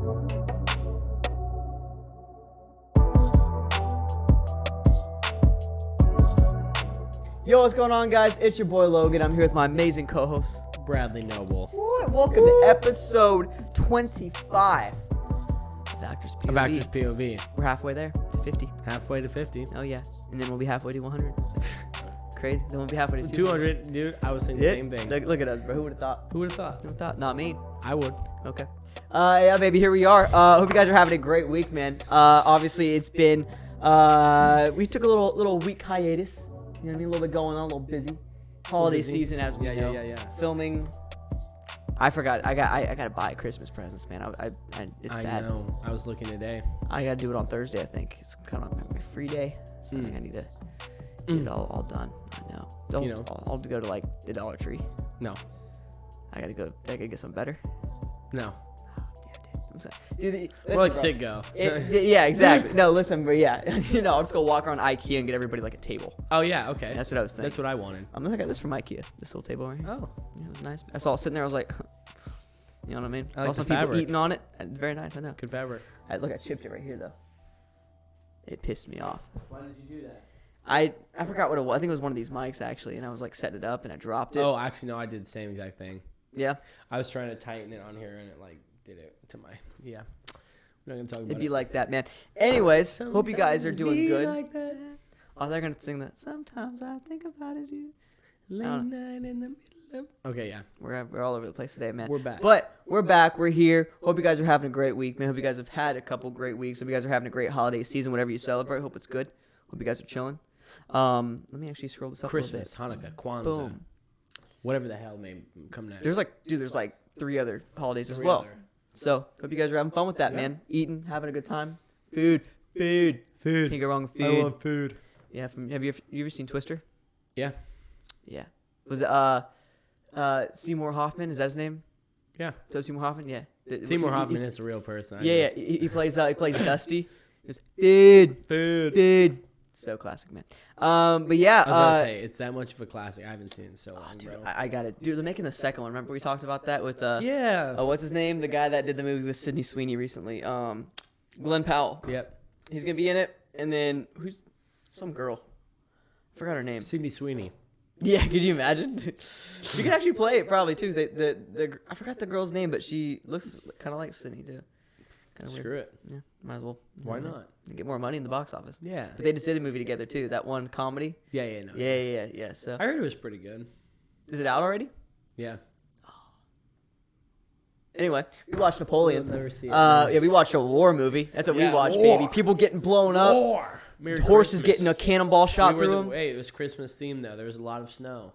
Yo, what's going on, guys? It's your boy Logan. I'm here with my amazing co-host Bradley Noble. Welcome to episode 25 of Actors POV. Of Actors POV. We're halfway there to 50. Halfway to 50. Oh yeah, and then we'll be halfway to 100. Crazy. Then we'll be halfway to 200, dude. I was saying the same thing. Look at us, bro. Who would have thought? Who would have thought? Who would have thought? Not me. I would. Okay. Yeah, baby. Here we are. Hope you guys are having a great week, man. Obviously, it's been we took a little week hiatus. You know what I mean? A little bit going on, a little busy. Holiday season, as we know. Yeah. Filming. I forgot. I gotta buy Christmas presents, man. It's bad. I know. I was looking today. I gotta do it on Thursday. I think it's kind of my free day, so I think I need to get it all done. I know. I'll go to like the Dollar Tree. No. I gotta get something better. No. Dude, We're like Sitgo. Yeah, exactly. No, listen, but yeah, I'll just go walk around IKEA and get everybody like a table. Oh, yeah, okay. That's what I was thinking. That's what I wanted. I'm like, I got this from IKEA, this little table right here. Oh. Yeah, it was nice. I saw it sitting there. I was like, you know what I mean? I like saw some the people fabric. eating on it. It's very nice, I know. Good fabric. I chipped it right here, though. It pissed me off. Why did you do that? I forgot what it was. I think it was one of these mics, actually, and I was like setting it up, and I dropped it. Oh, actually, no, I did the same exact thing. Yeah? I was trying to tighten it on here, and it like did it to my, yeah. We're not going to talk about It'd be it. like that, man. Anyways, hope you guys are Sometimes doing it be good. like that. Oh, they're going to sing that. Sometimes I think about is you. Late night in the middle of... Okay, yeah. We're all over the place today, man. We're back. But we're back. We're here. Hope you guys are having a great week, man. Hope you guys have had a couple great weeks. Hope you guys are having a great holiday season, whatever you celebrate. Hope it's good. Hope you guys are chilling. Let me actually scroll this up Christmas, a little bit. Hanukkah, Kwanzaa, Boom. whatever the hell may come next. There's like 3 other holidays as well. So hope you guys are having fun with that, Yeah. man. Eating, having a good time. Food. Can't go wrong with food. I love food. Yeah. Have you ever seen Twister? Yeah. Yeah. Was it Seymour Hoffman? Is that his name? Yeah. So Seymour Hoffman? Yeah. Seymour Hoffman is a real person. Yeah. He plays Dusty. Just food. So classic, man. But yeah. I was gonna say it's that much of a classic. I haven't seen it in so long, Dude, bro. I got it. Dude, they're making the second one. Remember we talked about that with Yeah. what's his name? The guy that did the movie with Sydney Sweeney recently. Glenn Powell. Yep. He's gonna be in it. And then who's some girl? I forgot her name. Sydney Sweeney. Yeah, could you imagine? She could actually play it probably too. I forgot the girl's name, but she looks kind of like Sydney too. Kinda Screw weird. it. Yeah, might as well. Why not? Get more money in the box office. Yeah. But they just did a movie together too. That one comedy. Yeah. No. Yeah. So I heard it was pretty good. is it out already? Yeah. Anyway, we watched Napoleon. We'll never see it. Yeah, we watched a war movie. That's what we watched, baby. People getting blown up. War. Merry Horses Christmas. getting a cannonball shot through them. Hey, it was Christmas themed though. There was a lot of snow.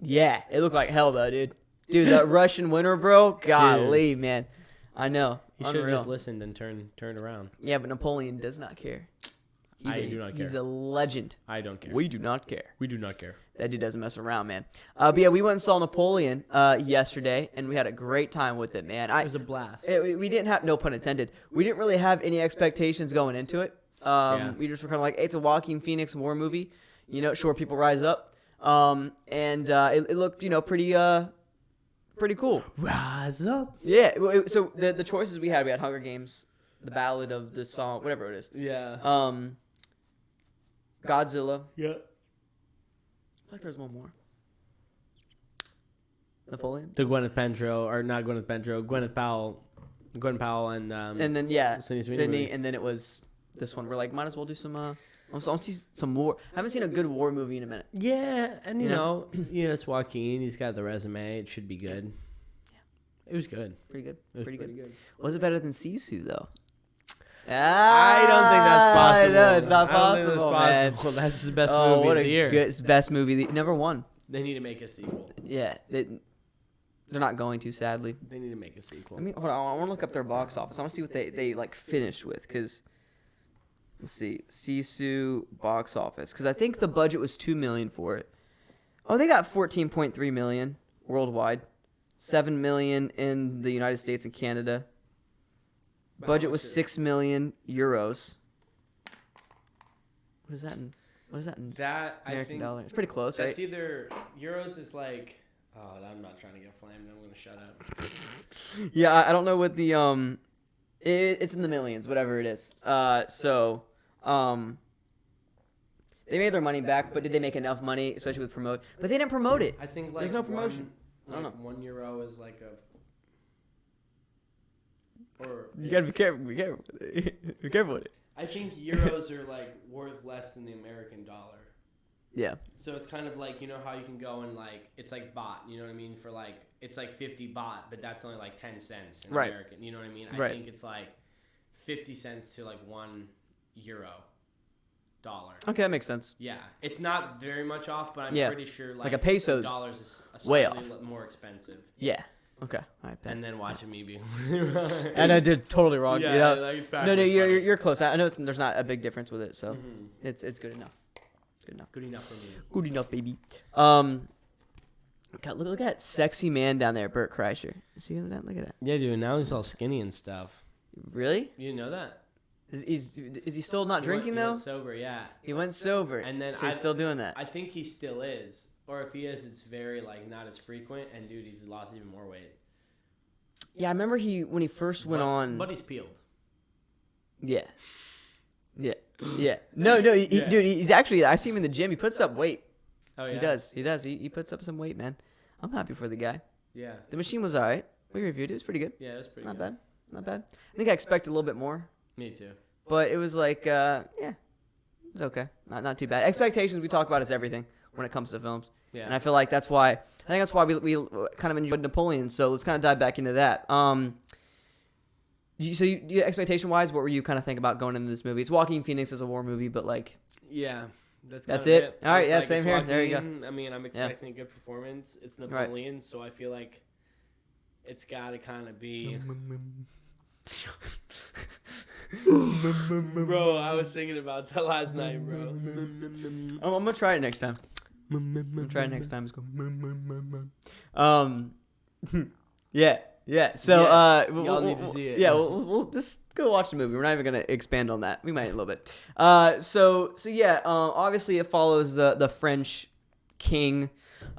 Yeah, it looked like hell though, dude. Dude, that Russian winter, bro. Golly, man. I know. You should have Unreal. just listened and turned around. Yeah, but Napoleon does not care. I do not care. He's a legend. I don't care. We do not care. We do not care. That dude doesn't mess around, man. But yeah, we went and saw Napoleon yesterday, and we had a great time with it, man. It was a blast. We didn't have, no pun intended, we didn't really have any expectations going into it. We just were kind of like, hey, it's a Joaquin Phoenix war movie. Sure, people rise up. It looked, pretty cool. Rise up. Yeah. So the choices we had Hunger Games, The Ballad of the Song, whatever it is. Yeah. Godzilla. Yeah. I feel like there's one more. Napoleon. The Gwyneth Paltrow, or not Gwyneth Paltrow, Gwyneth Powell, and then Sydney Sweeney Sydney, movie. and then it was this one. We're like, might as well do some. I want to see some war. I haven't seen a good war movie in a minute. Yeah, and you know, it's Joaquin. He's got the resume. It should be good. Yeah, it was good. Pretty good. It was pretty good. good. Was it better than Sisu though? I don't think that's possible. No, it's not I don't think possible, that's man. That's the best Oh, movie what of the year. It's the best movie. Number one. They need to make a sequel. Yeah, they're not going to, sadly. They need to make a sequel. Hold on. I want to look up their box office. I want to see what they like finished with, because let's see, Sisu box office, because I think the budget was $2 million for it. Oh, they got $14.3 million worldwide, $7 million in the United States and Canada. Budget was 6 million euros. What is that in? That American I think dollar? It's pretty close, that's right? either euros is like. Oh, I'm not trying to get flamed. I'm gonna shut up. Yeah, I don't know what the It's in the millions, whatever it is. They made their money back, but did they make enough money, especially with promote? But they didn't promote it. I think like there's no promotion. I don't know. €1 is like a. Or You gotta be careful. Be careful. Be careful with it. I think euros are like worth less than the American dollar. Yeah. So it's kind of like, you know how you can go and like, it's like baht, you know what I mean? For like, it's like 50 baht, but that's only like 10 cents in Right. American, you know what I mean? I Right. think it's like 50 cents to like €1 dollar. Okay, that makes sense. Yeah. It's not very much off, but I'm Yeah. pretty sure Like a peso's dollars is way slightly more expensive. Yeah. Okay. All right. Bet. And then watching me be. And I did totally wrong. Yeah, you know? like it's No, backwards, you're close. I know there's not a big difference with it, so Mhm. it's good enough. Good enough. Good enough for me. Good enough, baby. God, look at that sexy man down there, Bert Kreischer. See that? Look at that. Yeah, dude. Now he's all skinny and stuff. Really? You didn't know that? Is he still not drinking He though? went sober, yeah. He went sober, And then so he's still doing that. I think he still is, or if he is, it's very like not as frequent. And dude, he's lost even more weight. Yeah, I remember when he first went on. But he's peeled. Yeah. No, Yeah. dude, he's actually. I see him in the gym. He puts up weight. Oh yeah. He does. He puts up some weight, man. I'm happy for the guy. Yeah. The machine was alright. We reviewed it. It was pretty good. Yeah, it was pretty Not good. bad. I think I expected a little bit more, Me too. but it was like, it was okay. Not too bad. Expectations we talk about is everything when it comes to films, Yeah. and I feel like that's why. I think that's why we kind of enjoyed Napoleon. So let's kind of dive back into that. You expectation wise, what were you kind of think about going into this movie? It's Joaquin Phoenix as a war movie, but like, Yeah. That's That's kind of it? All right, It's yeah, like, same it's here. There you go. Joaquin. I mean, I'm expecting a good performance. It's Napoleon, so I feel like it's got to kind of be. Bro, I was thinking about that last night, bro. I'm gonna try it next time. Let's go. Yeah. So Y'all need to see it. Yeah, we'll just go watch the movie. We're not even gonna expand on that. We might a little bit. Obviously it follows the French king,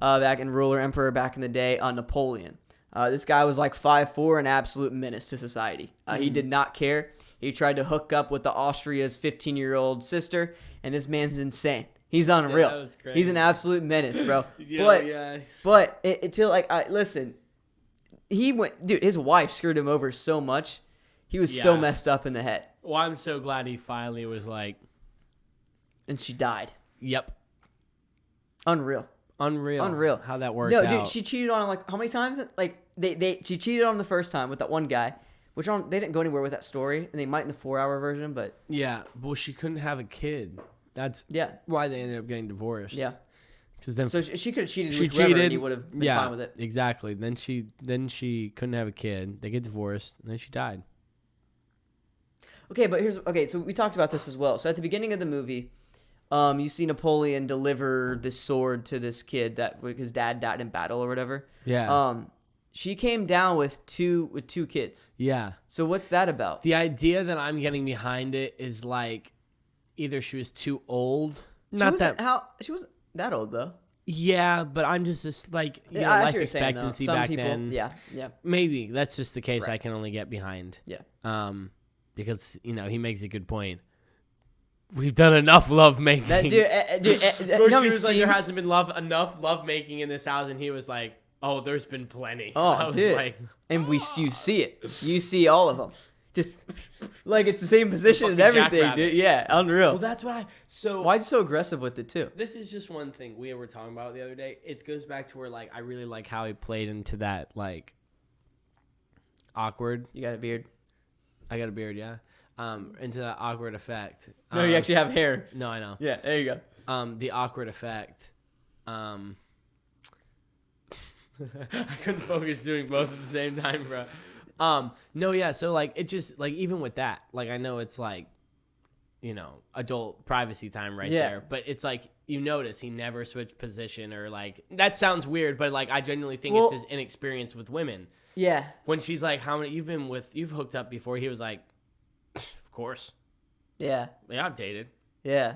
ruler emperor back in the day, Napoleon. This guy was like 5'4", an absolute menace to society. He did not care. He tried to hook up with the Austria's 15-year-old sister, and this man's insane. He's unreal. That was crazy. He's an absolute menace, bro. Yeah. But listen, he went, dude. His wife screwed him over so much. He was so Yeah. messed up in the head, Well, I'm so glad he finally was like, and she died. yep. Unreal. Unreal. How that worked No, out. dude, she cheated on him like how many times? Like she cheated on him the first time with that one guy, which they didn't go anywhere with that story, and they might in the 4-hour version, but Yeah, well, she couldn't have a kid. That's yeah, why they ended up getting divorced. yeah. Because then So she could have cheated she with whoever, cheated. and he would have been Yeah, fine with it. exactly. Then she couldn't have a kid. They get divorced, and then she died. Okay, so we talked about this as well. So at the beginning of the movie, you see Napoleon deliver this sword to this kid that his dad died in battle or whatever. Yeah. She came down with two kids. Yeah. So what's that about? The idea that I'm getting behind it is like either she was too old. She wasn't that old though. Yeah, but I'm just like I see life what you're saying, though. expectancy Some back people, then. Yeah. Maybe that's just the case Right. I can only get behind. Yeah. Because he makes a good point. We've done enough love making. That dude, Bro, you know how she many was like, there scenes- hasn't been enough love making in this house, and he was like, oh, there's been plenty. Oh, I was dude. like, and you see it. You see all of them. Just like it's the same position and fucking everything, jackrabbit. dude. Yeah, unreal. well, that's what Why is he so aggressive with it too? This is just one thing we were talking about the other day. It goes back to where like I really like how he played into that like awkward. You got a beard. I got a beard, yeah. Into that awkward effect. No, you actually have hair. No, I know. Yeah, there you go. The awkward effect. I couldn't focus doing both at the same time, bro. No, yeah. So like, it just like even with that, like I know it's like, adult privacy time right Yeah. there, but it's like you notice he never switched position or like that sounds weird, but like I genuinely think Well- it's his inexperience with women. Yeah. When she's like, "How many you've hooked up before?" He was like, "Of course, Yeah. yeah, I've dated." Yeah.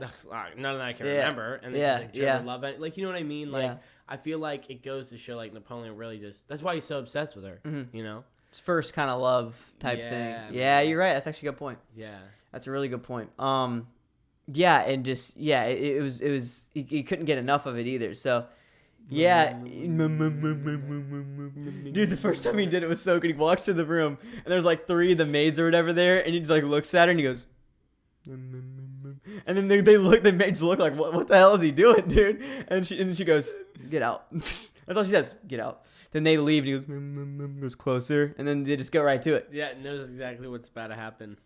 None that I can Yeah. remember. And then Yeah, she's like, "Do you yeah. ever love it?" Like, you know what I mean? Like, Yeah. I feel like it goes to show, like, Napoleon really just... That's why he's so obsessed with her, Mm-hmm. you know? first kind of love type thing. Man. Yeah, you're right. That's actually a good point. Yeah. That's a really good point. Yeah, and just it was he couldn't get enough of it either. So yeah, dude, the first time he did it was so good. He walks to the room and there's like 3 of the maids or whatever there, and he just like looks at her and he goes, and then the maids look like, what the hell is he doing, dude? And then she goes, get out. That's all she says, get out. Then they leave and he goes closer, and then they just go right to it. Yeah, knows exactly what's about to happen.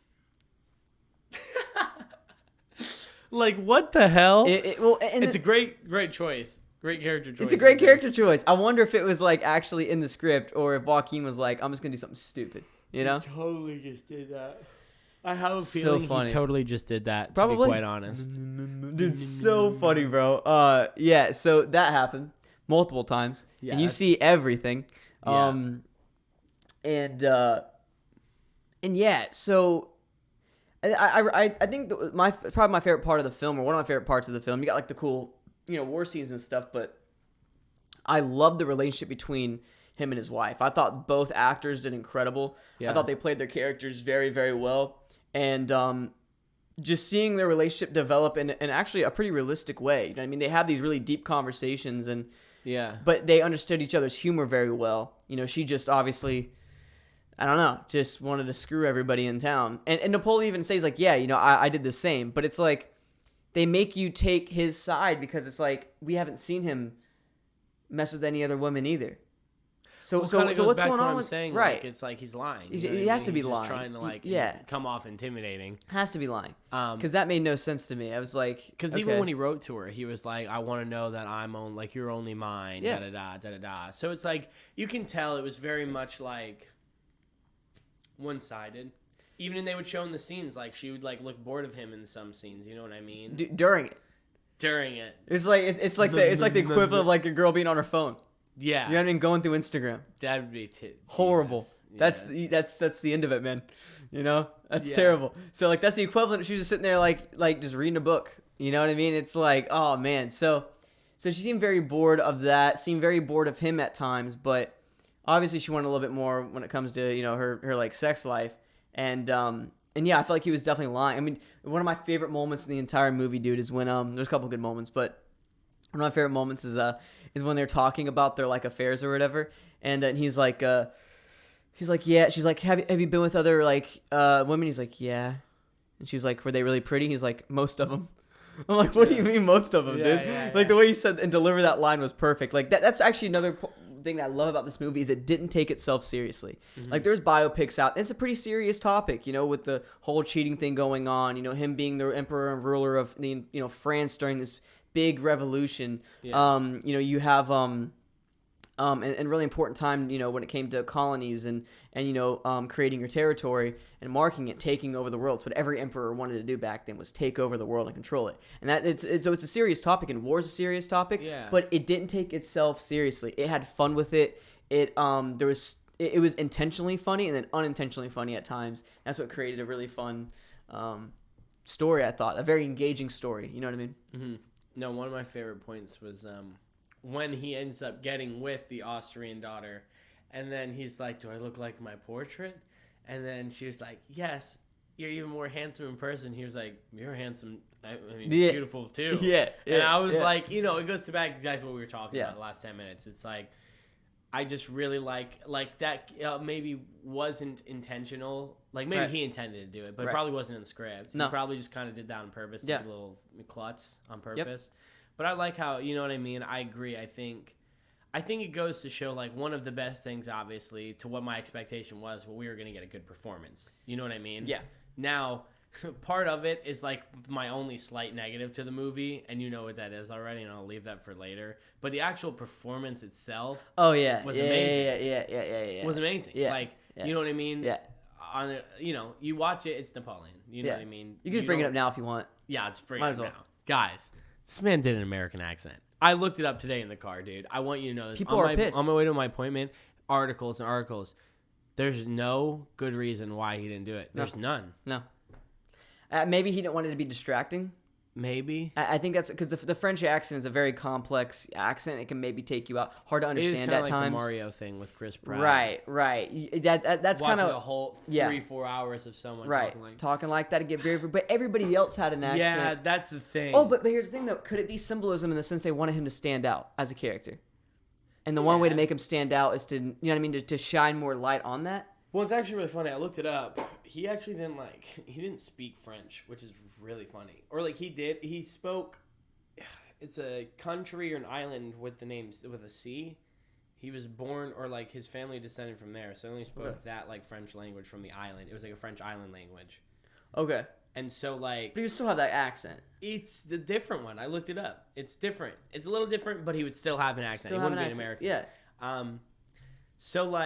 Like, what the hell? It's a great choice. Great character choice. It's a great character choice. I wonder if it was like actually in the script, or if Joaquin was like, I'm just gonna do something stupid, you know? He totally just did that. I have a So feeling funny. he totally just did that, Probably. to be quite honest. Dude, so funny, bro. Yeah, so that happened multiple times, and you see everything. And yeah, so I think probably my favorite part of the film, or one of my favorite parts of the film, you got like the cool, war scenes and stuff, but I love the relationship between him and his wife. I thought both actors did incredible. Yeah. I thought they played their characters very, very well. And just seeing their relationship develop in actually a pretty realistic way. You know what I mean? They had these really deep conversations, but they understood each other's humor very well. She just obviously, I don't know, just wanted to screw everybody in town. And Napoleon even says, like, yeah, I did the same. But it's like, they make you take his side because it's like, we haven't seen him mess with any other woman either. So what's going on with saying? Right? Like, it's like he's lying. He has to be lying. He's trying to come off intimidating. Has to be lying. Because that made no sense to me. I was like, because even when he wrote to her, he was like, I want to know that you're only mine. Yeah. Da da da da da. So it's like, you can tell it was very much like one-sided. Even when they would show in the scenes, like, she would like look bored of him in some scenes. You know what I mean? During it. It's like the equivalent of like a girl being on her phone. Yeah. You know what I mean? Going through Instagram. That would be horrible. Yeah. That's the end of it, man. That's terrible. So like that's the equivalent. She was just sitting there like just reading a book. You know what I mean? It's like, oh man. So she seemed very bored of that. Seemed very bored of him at times, but obviously she wanted a little bit more when it comes to her like sex life. And yeah, I feel like he was definitely lying. I mean, one of my favorite moments in the entire movie, dude, is when there's a couple good moments, but one of my favorite moments is when they're talking about their like affairs or whatever, and he's like, yeah. She's like, have you been with other like women? He's like, yeah. And she was like, were they really pretty? He's like, most of them. I'm like, what do you mean most of them, dude? Yeah. Like the way he said and delivered that line was perfect. Like that's actually another thing that I love about this movie is it didn't take itself seriously. Mm-hmm. Like there's biopics out. It's a pretty serious topic, with the whole cheating thing going on. Him being the emperor and ruler of the France during this big revolution. Yeah. You have and really important time, when it came to colonies and creating your territory and marking it, taking over the world. So what every emperor wanted to do back then was take over the world and control it. And so it's a serious topic, and war's a serious topic. Yeah. But it didn't take itself seriously. It had fun with it. It was intentionally funny and then unintentionally funny at times. That's what created a really fun story. I thought a very engaging story. You know what I mean? Mm-hmm. No, one of my favorite points was when he ends up getting with the Austrian daughter, and then he's like, do I look like my portrait? And then she was like, yes, you're even more handsome in person. He was like, you're handsome. I mean, beautiful too. Yeah. And I was like, it goes back exactly what we were talking about the last 10 minutes. It's like, I just really like that maybe wasn't intentional. Like maybe he intended to do it, but it probably wasn't in the script. No. He probably just kind of did that on purpose, did a little klutz on purpose. Yep. But I like how, you know what I mean? I agree. I think it goes to show like one of the best things, obviously, to what my expectation was, we were going to get a good performance. You know what I mean? Yeah. Now, part of it is like my only slight negative to the movie, and you know what that is already, and I'll leave that for later. But the actual performance itself was amazing. Yeah. Was amazing. Yeah. You know what I mean? Yeah. You watch it, it's Napoleon. You know what I mean? You can just bring it up now if you want. Yeah, let's bring it up now. Guys, this man did an American accent. I looked it up today in the car, dude. I want you to know this. People are pissed. On my way to my appointment, articles. There's no good reason why he didn't do it. There's none. No. Maybe he didn't want it to be distracting. Maybe. I think that's because the French accent is a very complex accent. It can maybe take you out, hard to understand at like times. The Mario thing with Chris Pratt. Right. That's kind of a whole 3-4 hours of someone talking like that to get very. But everybody else had an accent. Yeah, that's the thing. Oh, but here's the thing though. Could it be symbolism in the sense they wanted him to stand out as a character, and the one way to make him stand out is to, you know what I mean, to shine more light on that. Well, it's actually really funny. I looked it up. He actually didn't speak French, which is really funny. Or he did. He spoke. It's a country or an island with the names with a C. He was born, or his family descended from there, so he only spoke that French language from the island. It was a French island language. Okay. And so but you still have that accent. It's the different one. I looked it up. It's different. It's a little different, but he would still have an accent. He wouldn't be an American. Yeah. So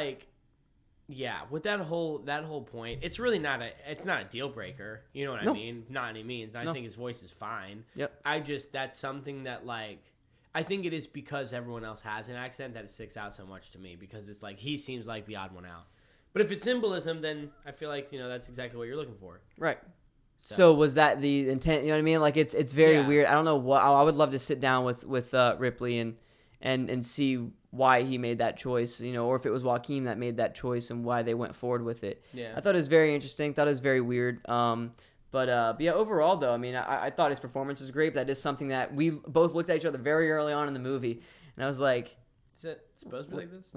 yeah, with that whole point, it's really not a deal breaker. You know what I mean? Not any means. I think his voice is fine. Yep. That's something that I think it is because everyone else has an accent that it sticks out so much to me, because it's he seems like the odd one out. But if it's symbolism, then I feel that's exactly what you're looking for. Right. So was that the intent? You know what I mean? It's very weird. I don't know what. I would love to sit down with Ripley and see why he made that choice, or if it was Joaquin that made that choice and why they went forward with it. Yeah. I thought it was very interesting. Thought it was very weird. But yeah, overall though, I mean, I thought his performance was great. But that is something that we both looked at each other very early on in the movie, and I was like, "Is it supposed to be like this?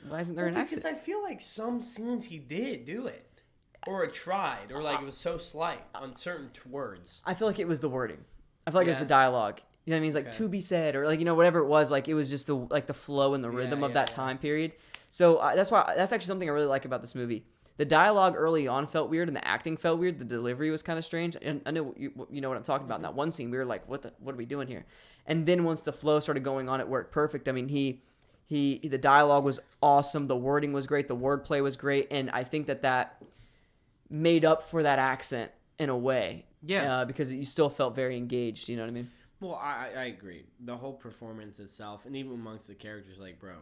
Why isn't there an accent?" Because I feel like some scenes he did do it, or it tried, or it was so slight on certain words. I feel like it was the wording. I feel like it was the dialogue. You know what I mean? It's to be said, or whatever it was. It was just the flow and the rhythm of that time period. So that's actually something I really like about this movie. The dialogue early on felt weird, and the acting felt weird. The delivery was kind of strange. And I know you know what I'm talking about. In that one scene, we were like, what are we doing here? And then once the flow started going on, it worked perfect. I mean, the dialogue was awesome. The wording was great. The wordplay was great. And I think that made up for that accent in a way. Yeah. Because you still felt very engaged. You know what I mean? Well, I agree. The whole performance itself, and even amongst the characters, bro,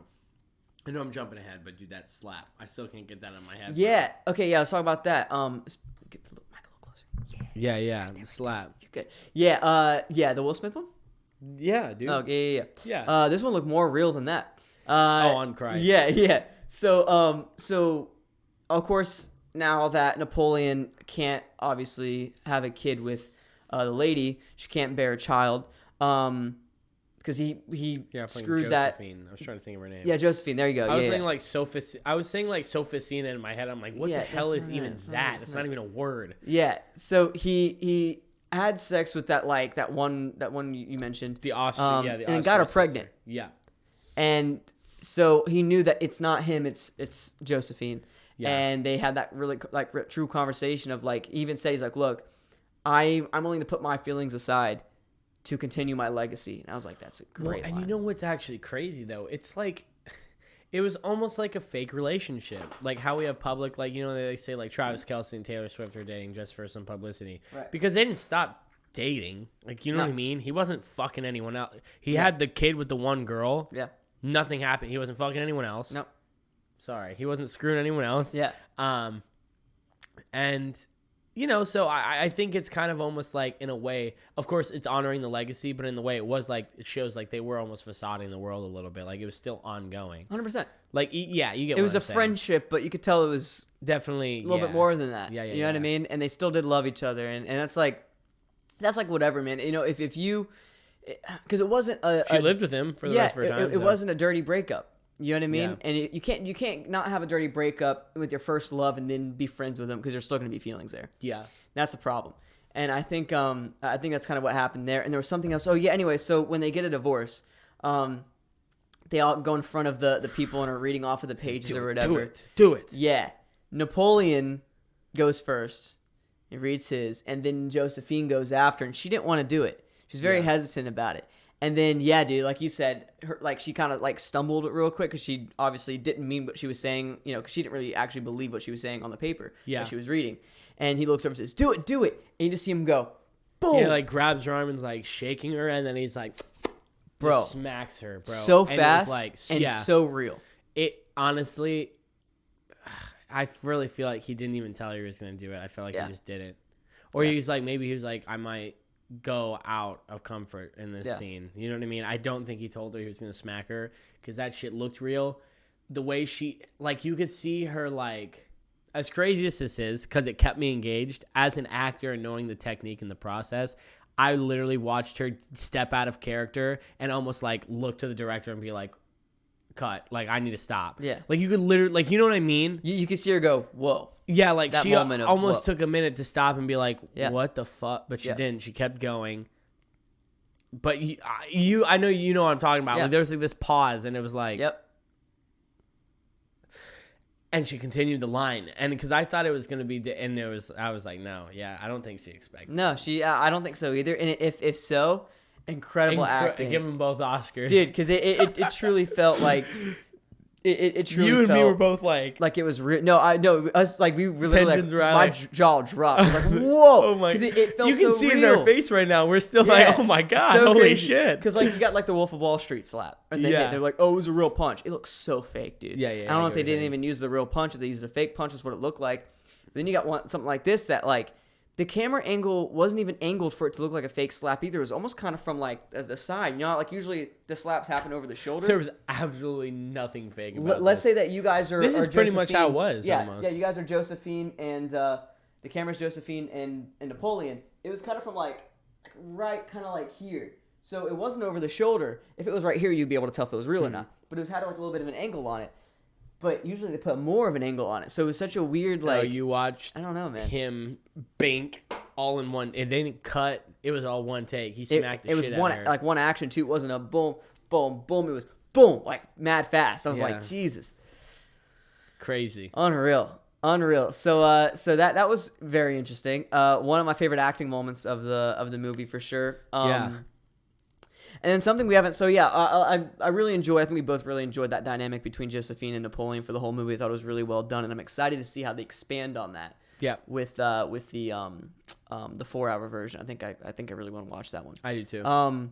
I know I'm jumping ahead, but dude, that slap, I still can't get that in my head. Yeah. Bro. Okay. Yeah. Let's talk about that. Get the mic a little closer. Yeah. The slap. You're good. Yeah. Yeah. The Will Smith one. Yeah, dude. Oh, yeah. This one looked more real than that. On Christ. Yeah. So of course, now that Napoleon can't obviously have a kid with the lady, she can't bear a child, because he screwed Josephine. that. I was trying to think of her name. Yeah, Josephine. There you go. I was saying Sophicina in my head. I'm like, what the hell is even that? It's not even a word. Yeah. So he had sex with that one you mentioned, the Austrian, and got her pregnant. Yeah. And so he knew that it's not him, it's Josephine. Yeah. And they had that really true conversation of he even said, he's like, look, I'm willing to put my feelings aside to continue my legacy. And I was like, that's a great line. And you know what's actually crazy though? It's it was almost like a fake relationship. Like how we have public, they say Travis Kelce and Taylor Swift are dating just for some publicity. Right. Because they didn't stop dating. You know what I mean? He wasn't fucking anyone else. He had the kid with the one girl. Yeah. Nothing happened. He wasn't fucking anyone else. Nope. Sorry. He wasn't screwing anyone else. Yeah. And so I think it's kind of almost in a way, of course it's honoring the legacy, but in the way it was it shows they were almost facading the world a little bit. It was still ongoing. 100%. Yeah, you get it was what a friendship, but you could tell it was definitely a little bit more than that. Yeah. You know what I mean? And they still did love each other. And that's whatever, man. If you, because it wasn't she lived with him for the rest of her time. It wasn't a dirty breakup. You know what I mean? Yeah. And you can't not have a dirty breakup with your first love and then be friends with them, because there's still going to be feelings there. Yeah. That's the problem. And I think that's kind of what happened there. And there was something else. Oh yeah. Anyway, so when they get a divorce, they all go in front of the people and are reading off of the pages or whatever. Do it. Yeah. Napoleon goes first. He reads his, and then Josephine goes after, and she didn't want to do it. She's very hesitant about it. And then, yeah, dude, like you said, she kind of stumbled real quick, because she obviously didn't mean what she was saying, because she didn't really actually believe what she was saying on the paper that she was reading. And he looks over and says, do it. And you just see him go, boom. Yeah, grabs her arm and shaking her, and then he's bro, just smacks her, bro. So fast and so real. It honestly, I really feel like he didn't even tell her he was going to do it. I felt like he just did it. Or he was maybe he was I might go out of comfort in this scene. You know what I mean? I don't think he told her he was gonna smack her because that shit looked real. The way she, like, you could see her, like, as crazy as this is, because it kept me engaged as an actor and knowing the technique and the process. I literally watched her step out of character and almost like look to the director and be like, cut, like, I need to stop. Yeah. Like, you could literally, like, you know what I mean? You could see her go, whoa. Yeah, like, that she moment of, almost whoa. took a minute to stop and be like, Yeah. what the fuck? But she Yeah. didn't. She kept going. But I know you know what I'm talking about. Yeah. Like, there was like this pause, and it was like, Yep. and she continued the line, and because I thought it was gonna be, and I was like, no, yeah, I don't think she expected. No, I don't think so either. And if so, incredible acting. Give them both Oscars, Dude, because it truly felt like it truly you and felt me were both like it was real. No, I know us, like, we were literally Tensions like, were my like- jaw dropped. I was like, whoa. Oh my! 'Cause it felt you can so see real. it in our face right now. We're still Yeah. like, oh my god, So holy crazy. shit! Because, like, you got like the Wolf of Wall Street slap, and they Yeah. they're like, oh, it was a real punch. It looks so fake, dude. Yeah, yeah, I don't know I if they get what didn't you're even use the real punch, if they used a fake punch. Is what it looked like. But then you got something like this that, like, the camera angle wasn't even angled for it to look like a fake slap either. It was almost kind of from, like, the side. You know, like, usually the slaps happen over the shoulder. There was absolutely nothing fake about Let's this. say that you guys are. This is are pretty much how it Josephine. was, Yeah, almost. yeah. You guys are Josephine, and the camera's Josephine and Napoleon. It was kind of from like right, kind of like here. So it wasn't over the shoulder. If it was right here, you'd be able to tell if it was real or not. But it had like a little bit of an angle on it. But usually they put more of an angle on it. So it was such a weird, like, No, you watched I don't know, man. him bank all in one. It didn't cut. It was all one take. He smacked the It was shit one out of her. like one action too. It wasn't a boom, boom, boom. It was boom, like mad fast. I was Yeah. like, Jesus. Crazy. Unreal. So that was very interesting. One of my favorite acting moments of the movie for sure. Yeah. And then something we haven't. So yeah, I really enjoyed. I think we both really enjoyed that dynamic between Josephine and Napoleon for the whole movie. I thought it was really well done, and I'm excited to see how they expand on that. Yeah. With the 4-hour version. I think I really want to watch that one. I do too.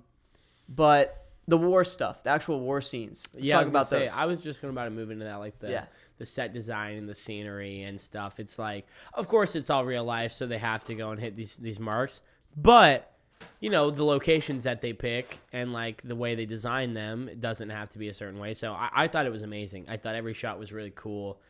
But the war stuff, the actual war scenes. Let's talk about those. I was just going to move into that, like Yeah. the set design and the scenery and stuff. It's like, of course, it's all real life, so they have to go and hit these marks. But you know, the locations that they pick and like the way they design them, it doesn't have to be a certain way. So I thought it was amazing. I thought every shot was really cool.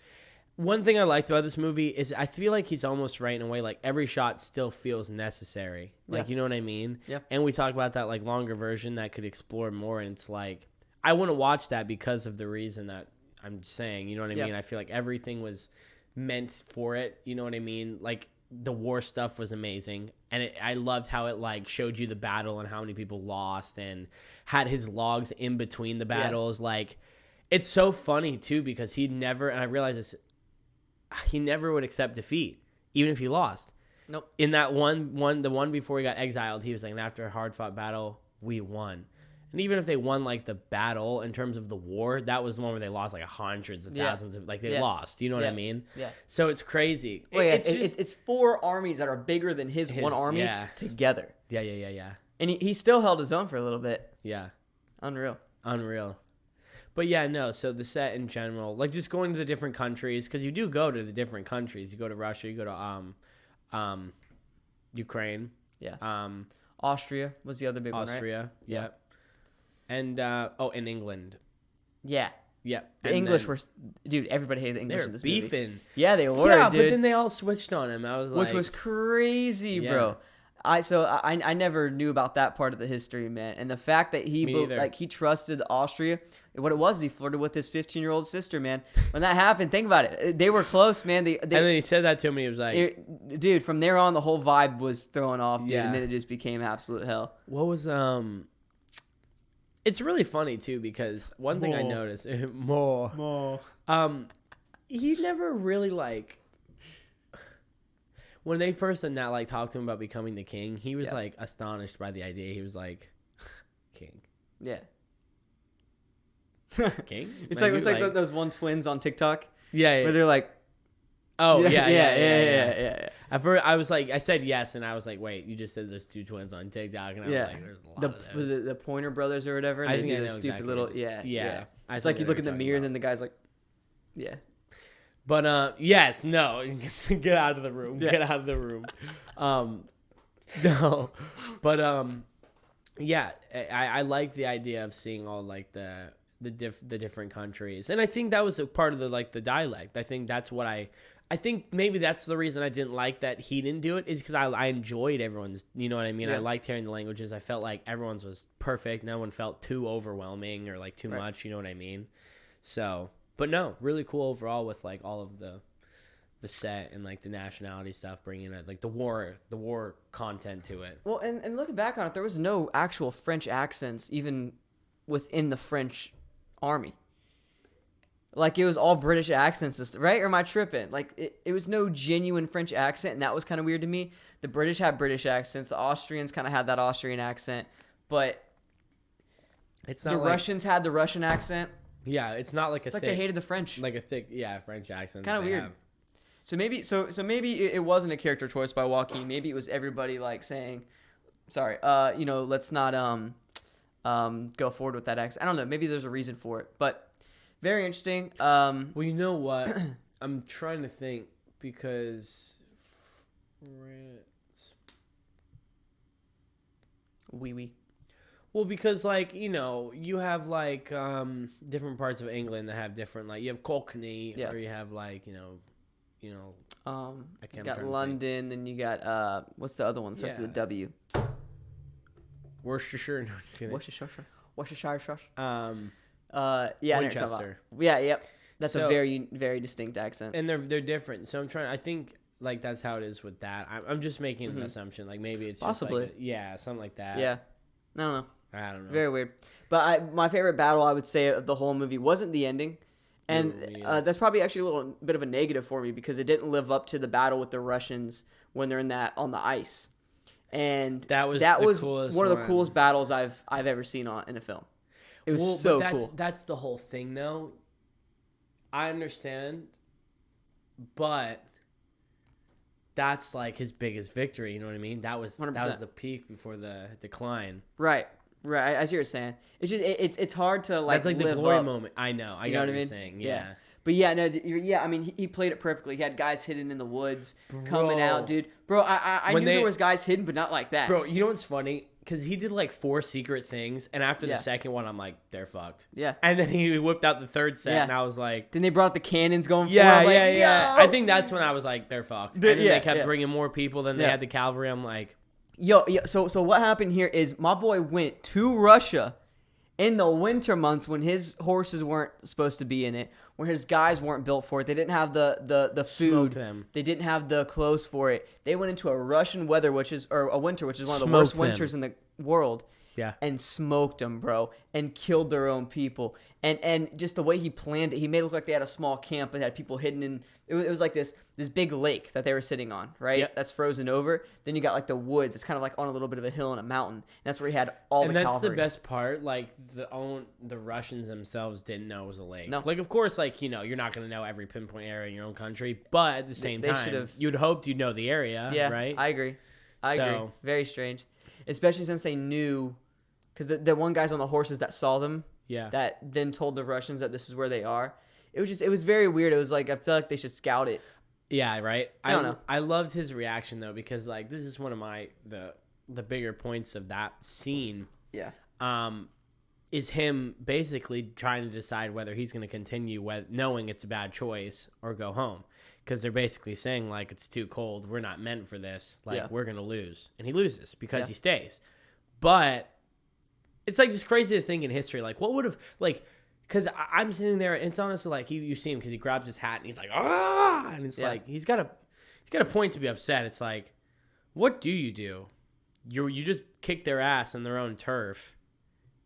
One thing I liked about this movie is I feel like he's almost right in a way, like every shot still feels necessary. Like, Yeah. you know what I mean? Yeah. And we talked about that like longer version that could explore more. And it's like, I wouldn't watch that because of the reason that I'm saying, you know what I Yeah. mean? I feel like everything was meant for it. You know what I mean? Like the war stuff was amazing. And I loved how it like showed you the battle and how many people lost and had his logs in between the battles. Like, it's so funny too, because he never, and I realize this, he never would accept defeat, even if he lost. Nope. In that the one before he got exiled, he was like, after a hard-fought battle, we won. And even if they won, like, the battle in terms of the war, that was the one where they lost, like, hundreds of thousands of, like, they lost. You know what I mean? Yeah. So it's crazy. It's 4 armies that are bigger than his one army together. Yeah. And he still held his own for a little bit. Yeah. Unreal. But yeah, no, so the set in general, like just going to the different countries, because you do go to the different countries. You go to Russia, you go to Ukraine. Yeah. Austria was the other big one, right? Austria, yeah. And, in England. Yeah. Yeah. The English were, dude, everybody hated the English in this movie. beefing. Yeah, they were, Yeah, dude. but then they all switched on him. I was like... Which was crazy, bro. I never knew about that part of the history, man. And the fact that he trusted Austria, what it was, he flirted with his 15-year-old sister, man. When that happened, think about it. They were close, man. And then he said that to me. He was like, dude, from there on, the whole vibe was thrown off, dude. Yeah. And then it just became absolute hell. what was It's really funny too, because one thing I noticed more. He never really like when they first talked to him about becoming the king. He was like astonished by the idea. He was like, king. Yeah. King. It's like those one twins on TikTok. Yeah. Where they're like, oh yeah. At first, I said yes, and I was like, wait, you just said there's 2 twins on TikTok, and I was like, there's a lot of those. Was it the Pointer Brothers or whatever? And I they think do I the know stupid exactly little, what yeah. I It's think like you I know look what in the you're mirror, talking and then the guy's like, yeah. But yes, no, get out of the room. Yeah. Get out of the room. No, but yeah, I like the idea of seeing all like the different countries, and I think that was a part of the dialect. I think that's what I think maybe that's the reason I didn't like that he didn't do it, is because I enjoyed everyone's, you know what I mean? Yeah. I liked hearing the languages. I felt like everyone's was perfect. No one felt too overwhelming or like too much, you know what I mean? So, but no, really cool overall with like all of the set and like the nationality stuff, bringing it like the war content to it. Well, and looking back on it, there was no actual French accents even within the French army. Like, it was all British accents, right? Or am I tripping? Like, it was no genuine French accent, and that was kind of weird to me. The British had British accents. The Austrians kind of had that Austrian accent. But it's not the like, Russians had the Russian accent. Yeah, it's not like it's like they hated the French. Like a thick, French accent. Kind of weird. Have. So maybe it wasn't a character choice by Joaquin. Maybe it was everybody, like, saying, sorry, let's not go forward with that accent. I don't know. Maybe there's a reason for it. But very interesting. Well, you know what? I'm trying to think because France. Oui. Well, because like, you have like different parts of England that have different, like you have Cockney, or you have like I you got London, then you got what's the other one? Starts with a W. Worcestershire. No, just kidding. Worcestershire. Winchester. Yep. That's a very, very distinct accent. And they're different. So I think like that's how it is with that. I'm just making an assumption. Like maybe it's possibly just like something like that. Yeah. I don't know. know. Very weird. But my favorite battle, I would say, of the whole movie wasn't the ending. And that's probably actually a little bit of a negative for me because it didn't live up to the battle with the Russians when they're on the ice. And that was one of the coolest battles I've ever seen in a film. It was cool. That's the whole thing, though. I understand, but that's like his biggest victory. You know what I mean? That was 100%. The peak before the decline. Right. As you were saying, it's just it's hard to like. That's like the glory moment. I know. I know what you're saying. Yeah. But yeah, no, I mean, he played it perfectly. He had guys hidden in the woods, coming out, dude. Bro, I knew there was guys hidden, but not like that. Bro, you know what's funny? Because he did like 4 secret things, and after the second one, I'm like, they're fucked. Yeah. And then he whipped out the third set, and I was like... Then they brought the cannons going forward. Yeah. I think that's when I was like, they're fucked. And then they kept bringing more people. Then they had the cavalry. I'm like... So what happened here is my boy went to Russia in the winter months when his horses weren't supposed to be in it, where his guys weren't built for it. They didn't have the food. Them. They didn't have the clothes for it. They went into a Russian winter, which is one of the worst winters in the world. Yeah. And smoked them, bro, and killed their own people. And just the way he planned it, he made it look like they had a small camp that had people hidden in. It was like this big lake that they were sitting on, right? Yep. That's frozen over. Then you got like the woods. It's kind of like on a little bit of a hill and a mountain. And that's where he had all the cavalry. And that's the best part. Like the Russians themselves didn't know it was a lake. No. Like, of course, like, you're not going to know every pinpoint area in your own country, but at the same time, you'd hoped you'd know the area, right? I agree. I agree. Very strange. Especially since they knew, because the one guys on the horses that saw them, that then told the Russians that this is where they are. It was very weird. It was like, I feel like they should scout it. Yeah, right. I don't know. I loved his reaction though, because like this is one of the bigger points of that scene. Yeah. Is him basically trying to decide whether he's going to continue knowing it's a bad choice or go home. Because they're basically saying, like, it's too cold. We're not meant for this. Like, we're going to lose. And he loses because he stays. But it's, like, just crazy to think in history. Like, what would have, like, because I'm sitting there, and it's honestly, like, you see him because he grabs his hat, and he's like, ah! And it's like, he's got a point to be upset. It's like, what do? You just kick their ass on their own turf.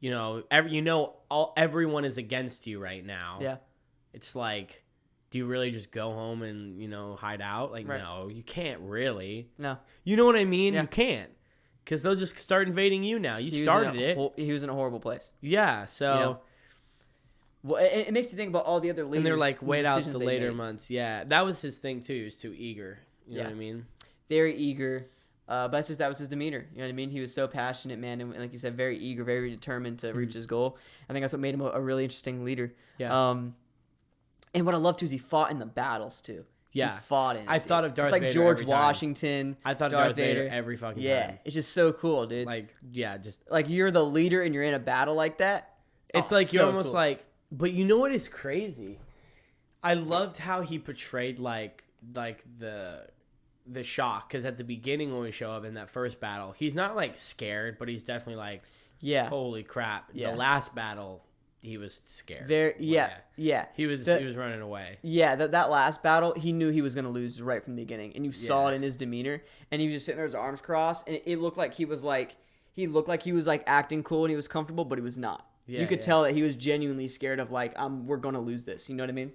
Everyone is against you right now. Yeah. It's like, do you really just go home and, hide out? Like, no, you can't really. No. You know what I mean? Yeah. You can't. Because they'll just start invading you now. You started it. He was in a horrible place. Yeah, so... Well, it makes you think about all the other leaders. And they're like, wait out the later months. Yeah, that was his thing, too. He was too eager. You know what I mean? Very eager. But that was his demeanor. You know what I mean? He was so passionate, man. And like you said, very eager, very determined to reach his goal. I think that's what made him a really interesting leader. Yeah. And what I love, too, is he fought in the battles, too. Yeah. He fought in it. I've thought of Darth It's like Vader George every time. Washington. I thought Darth Vader every fucking time. It's just so cool, dude. Like, yeah, just Like you're the leader and you're in a battle like that. it's like you're almost like. But you know what is crazy? I loved how he portrayed like the shock, because at the beginning when we show up in that first battle, he's not like scared, but he's definitely like, holy crap. Yeah. The last battle, he was scared. Yeah. He was running away. Yeah, that last battle, he knew he was going to lose right from the beginning, and you saw it in his demeanor, and he was just sitting there with his arms crossed, and it looked like he was like acting cool and he was comfortable, but he was not. Yeah, you could tell that he was genuinely scared of like, we're going to lose this. You know what I mean?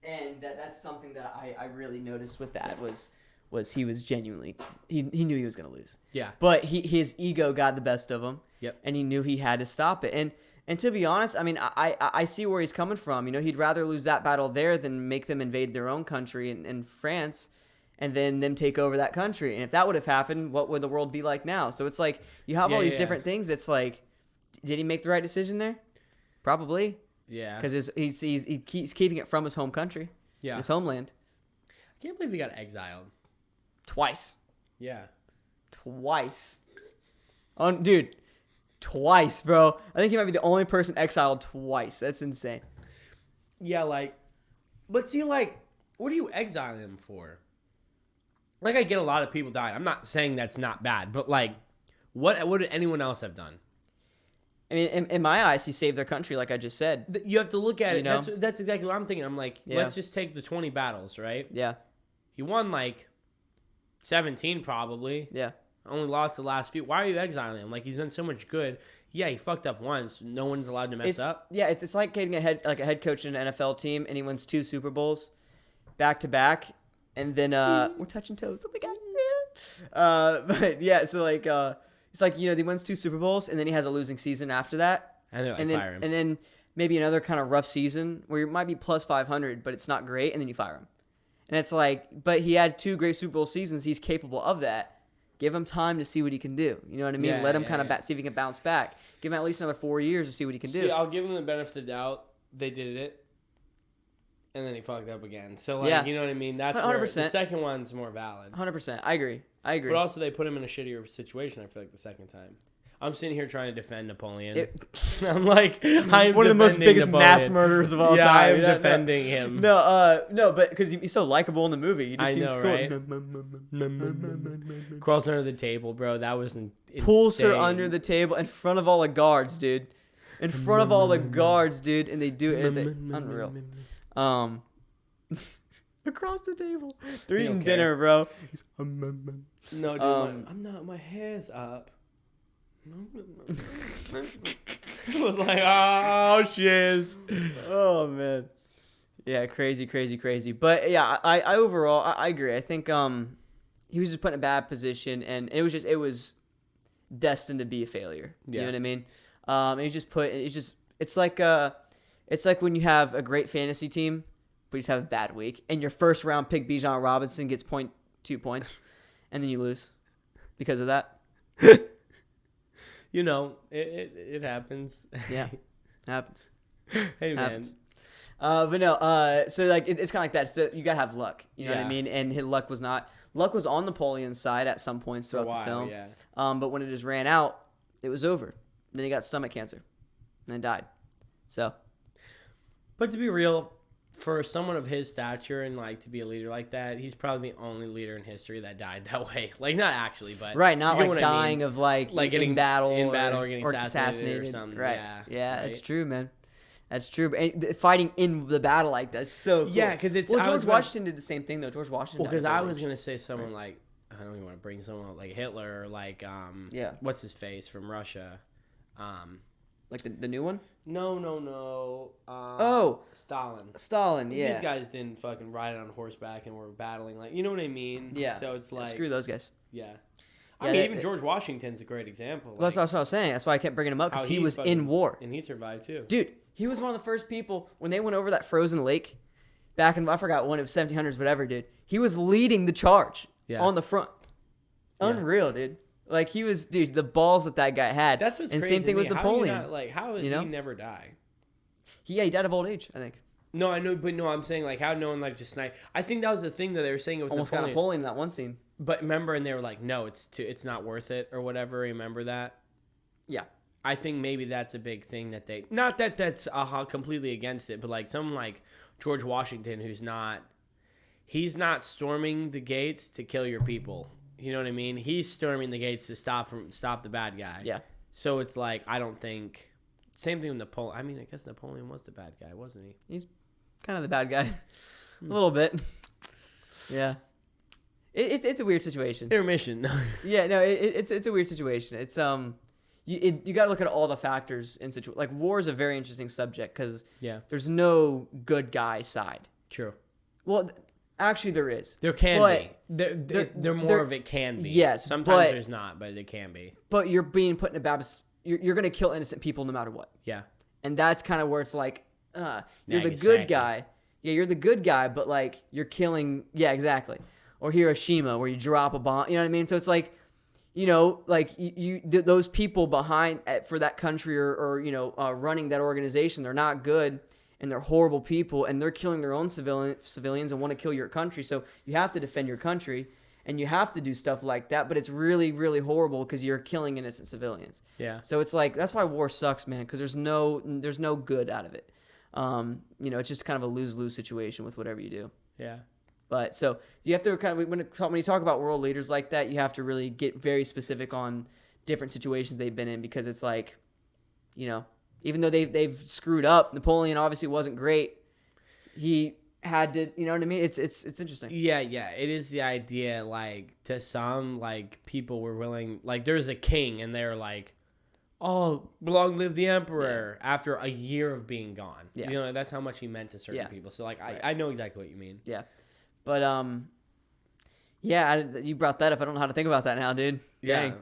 And that's something that I really noticed with that was he was genuinely he knew he was going to lose. Yeah. But his ego got the best of him. Yep. And he knew he had to stop it. And to be honest, I mean, I see where he's coming from. You know, he'd rather lose that battle there than make them invade their own country in France and then them take over that country. And if that would have happened, what would the world be like now? So it's like you have all these different things. It's like, did he make the right decision there? Probably. Yeah. Because he keeps keeping it from his home country. Yeah. His homeland. I can't believe he got exiled. Twice. Yeah. Twice. Dude. Twice, bro. I think he might be the only person exiled twice. That's insane. Yeah, like, but see, like, what are you exiling him for? Like, I get a lot of people dying. I'm not saying that's not bad, but like, what would anyone else have done? I mean, in my eyes, he saved their country, like I just said. You have to look at it. That's exactly what I'm thinking. I'm like, let's just take the 20 battles, right? Yeah. He won like 17 probably. Yeah. Only lost the last few. Why are you exiling him? Like, he's done so much good. Yeah, he fucked up once. No one's allowed to mess up. Yeah, it's like getting a head coach in an NFL team, and he wins 2 Super Bowls back to back, and then we're touching toes. Oh my god. But yeah, so like it's like, you know, he wins 2 Super Bowls, and then he has a losing season after that, and then fire him, and then maybe another kind of rough season where you might be plus 500, but it's not great, and then you fire him. And it's like, but he had 2 great Super Bowl seasons. He's capable of that. Give him time to see what he can do. You know what I mean? Let him kind of see if he can bounce back. Give him at least another 4 years to see what he can do. See, I'll give him the benefit of the doubt. They did it, and then he fucked up again. So, like, you know what I mean? That's 100%. Where the second one's more valid. 100%. I agree. But also, they put him in a shittier situation, I feel like, the second time. I'm sitting here trying to defend Napoleon. I'm like, I'm one of the most biggest Napoleon. Mass murderers of all time. Yeah, I'm defending him. No, but because he's so likable in the movie. He just seems cool. Right? Crawls under the table, bro. That was insane. Pulls her under the table in front of all the guards, dude. In front of all the guards, dude, and they do it. Unreal. Across the table. They're eating dinner, bro. No, dude, I'm not. My hair's up. It was like, oh, shiz. Oh, man. Yeah, crazy. But, yeah, I overall, I agree. I think he was just put in a bad position, and it was destined to be a failure. You know what I mean? It's like when you have a great fantasy team, but you just have a bad week, and your first round pick, Bijan Robinson, gets 0.2 points, and then you lose because of that. You know, it happens. Yeah, happens. Hey, happens. Man. But no, so like it's kind of like that. So you gotta have luck. You know what I mean? And his luck was on Napoleon's side at some points throughout the film. Yeah. But when it just ran out, it was over. Then he got stomach cancer, and then died. So. But to be real, for someone of his stature and like to be a leader like that, he's probably the only leader in history that died that way. Like, not actually, but right, not like dying of like getting in battle or getting assassinated or something. Right. Yeah, right? That's true, man. That's true. But fighting in the battle like that's so cool. Yeah, because it's George Washington did the same thing though. George Washington. Well, because I was gonna say someone like, I don't even want to bring someone up, like Hitler or like what's his face from Russia, like the new one. No. Stalin. Yeah. These guys didn't fucking ride on horseback and were battling, like, you know what I mean? Yeah. So it's like, screw those guys. Yeah. I mean, even George Washington's a great example. Well, that's what I was saying. That's why I kept bringing him up, because he was in war and he survived too. Dude, he was one of the first people when they went over that frozen lake back in, I forgot when, it was 1700s, whatever, dude. He was leading the charge on the front. Unreal, dude. Like, he was, dude, the balls that guy had. That's what's and crazy. Same thing with Napoleon. How did he never die? He died of old age, I think. No, I know, but no, I'm saying like how no one like just snipe. I think that was the thing that they were saying with Almost Napoleon. got Napoleon in that one scene. But remember, and they were like, no, it's not worth it or whatever. Remember that? Yeah. I think maybe that's a big thing that they, not that that's completely against it, but like someone like George Washington, he's not storming the gates to kill your people. You know what I mean? He's storming the gates to stop the bad guy. Yeah. So it's like, I don't think, same thing with Napoleon. I mean, I guess Napoleon was the bad guy, wasn't he? He's kind of the bad guy. A little bit. Yeah. It's a weird situation. Intermission. Yeah, no, it's a weird situation. It's you got to look at all the factors in like war is a very interesting subject because there's no good guy side. True. Well, actually there is. There can be. There more of it can be. Yes. Sometimes there's not, but it can be. But you're being put in a bad. You're going to kill innocent people no matter what. Yeah. And that's kind of where it's like, you're the good guy. Yeah, you're the good guy, but like you're killing. Yeah, exactly. Or Hiroshima, where you drop a bomb. You know what I mean? So it's like, you know, like those people behind for that country or running that organization, they're not good and they're horrible people and they're killing their own civilians and want to kill your country. So you have to defend your country and you have to do stuff like that. But it's really, really horrible because you're killing innocent civilians. Yeah. So it's like that's why war sucks, man, because there's no good out of it. It's just kind of a lose-lose situation with whatever you do. Yeah. But so you have to kind of when you talk about world leaders like that, you have to really get very specific on different situations they've been in because it's like, even though they've screwed up, Napoleon obviously wasn't great. He had to, you know what I mean? It's interesting. Yeah, it is the idea. Like to some, like people were willing. Like there's a king, and they're like, "Oh, long live the emperor!" After a year of being gone. Yeah, that's how much he meant to certain people. So like, right. I know exactly what you mean. Yeah. But, you brought that up. I don't know how to think about that now, dude. Dang. Yeah.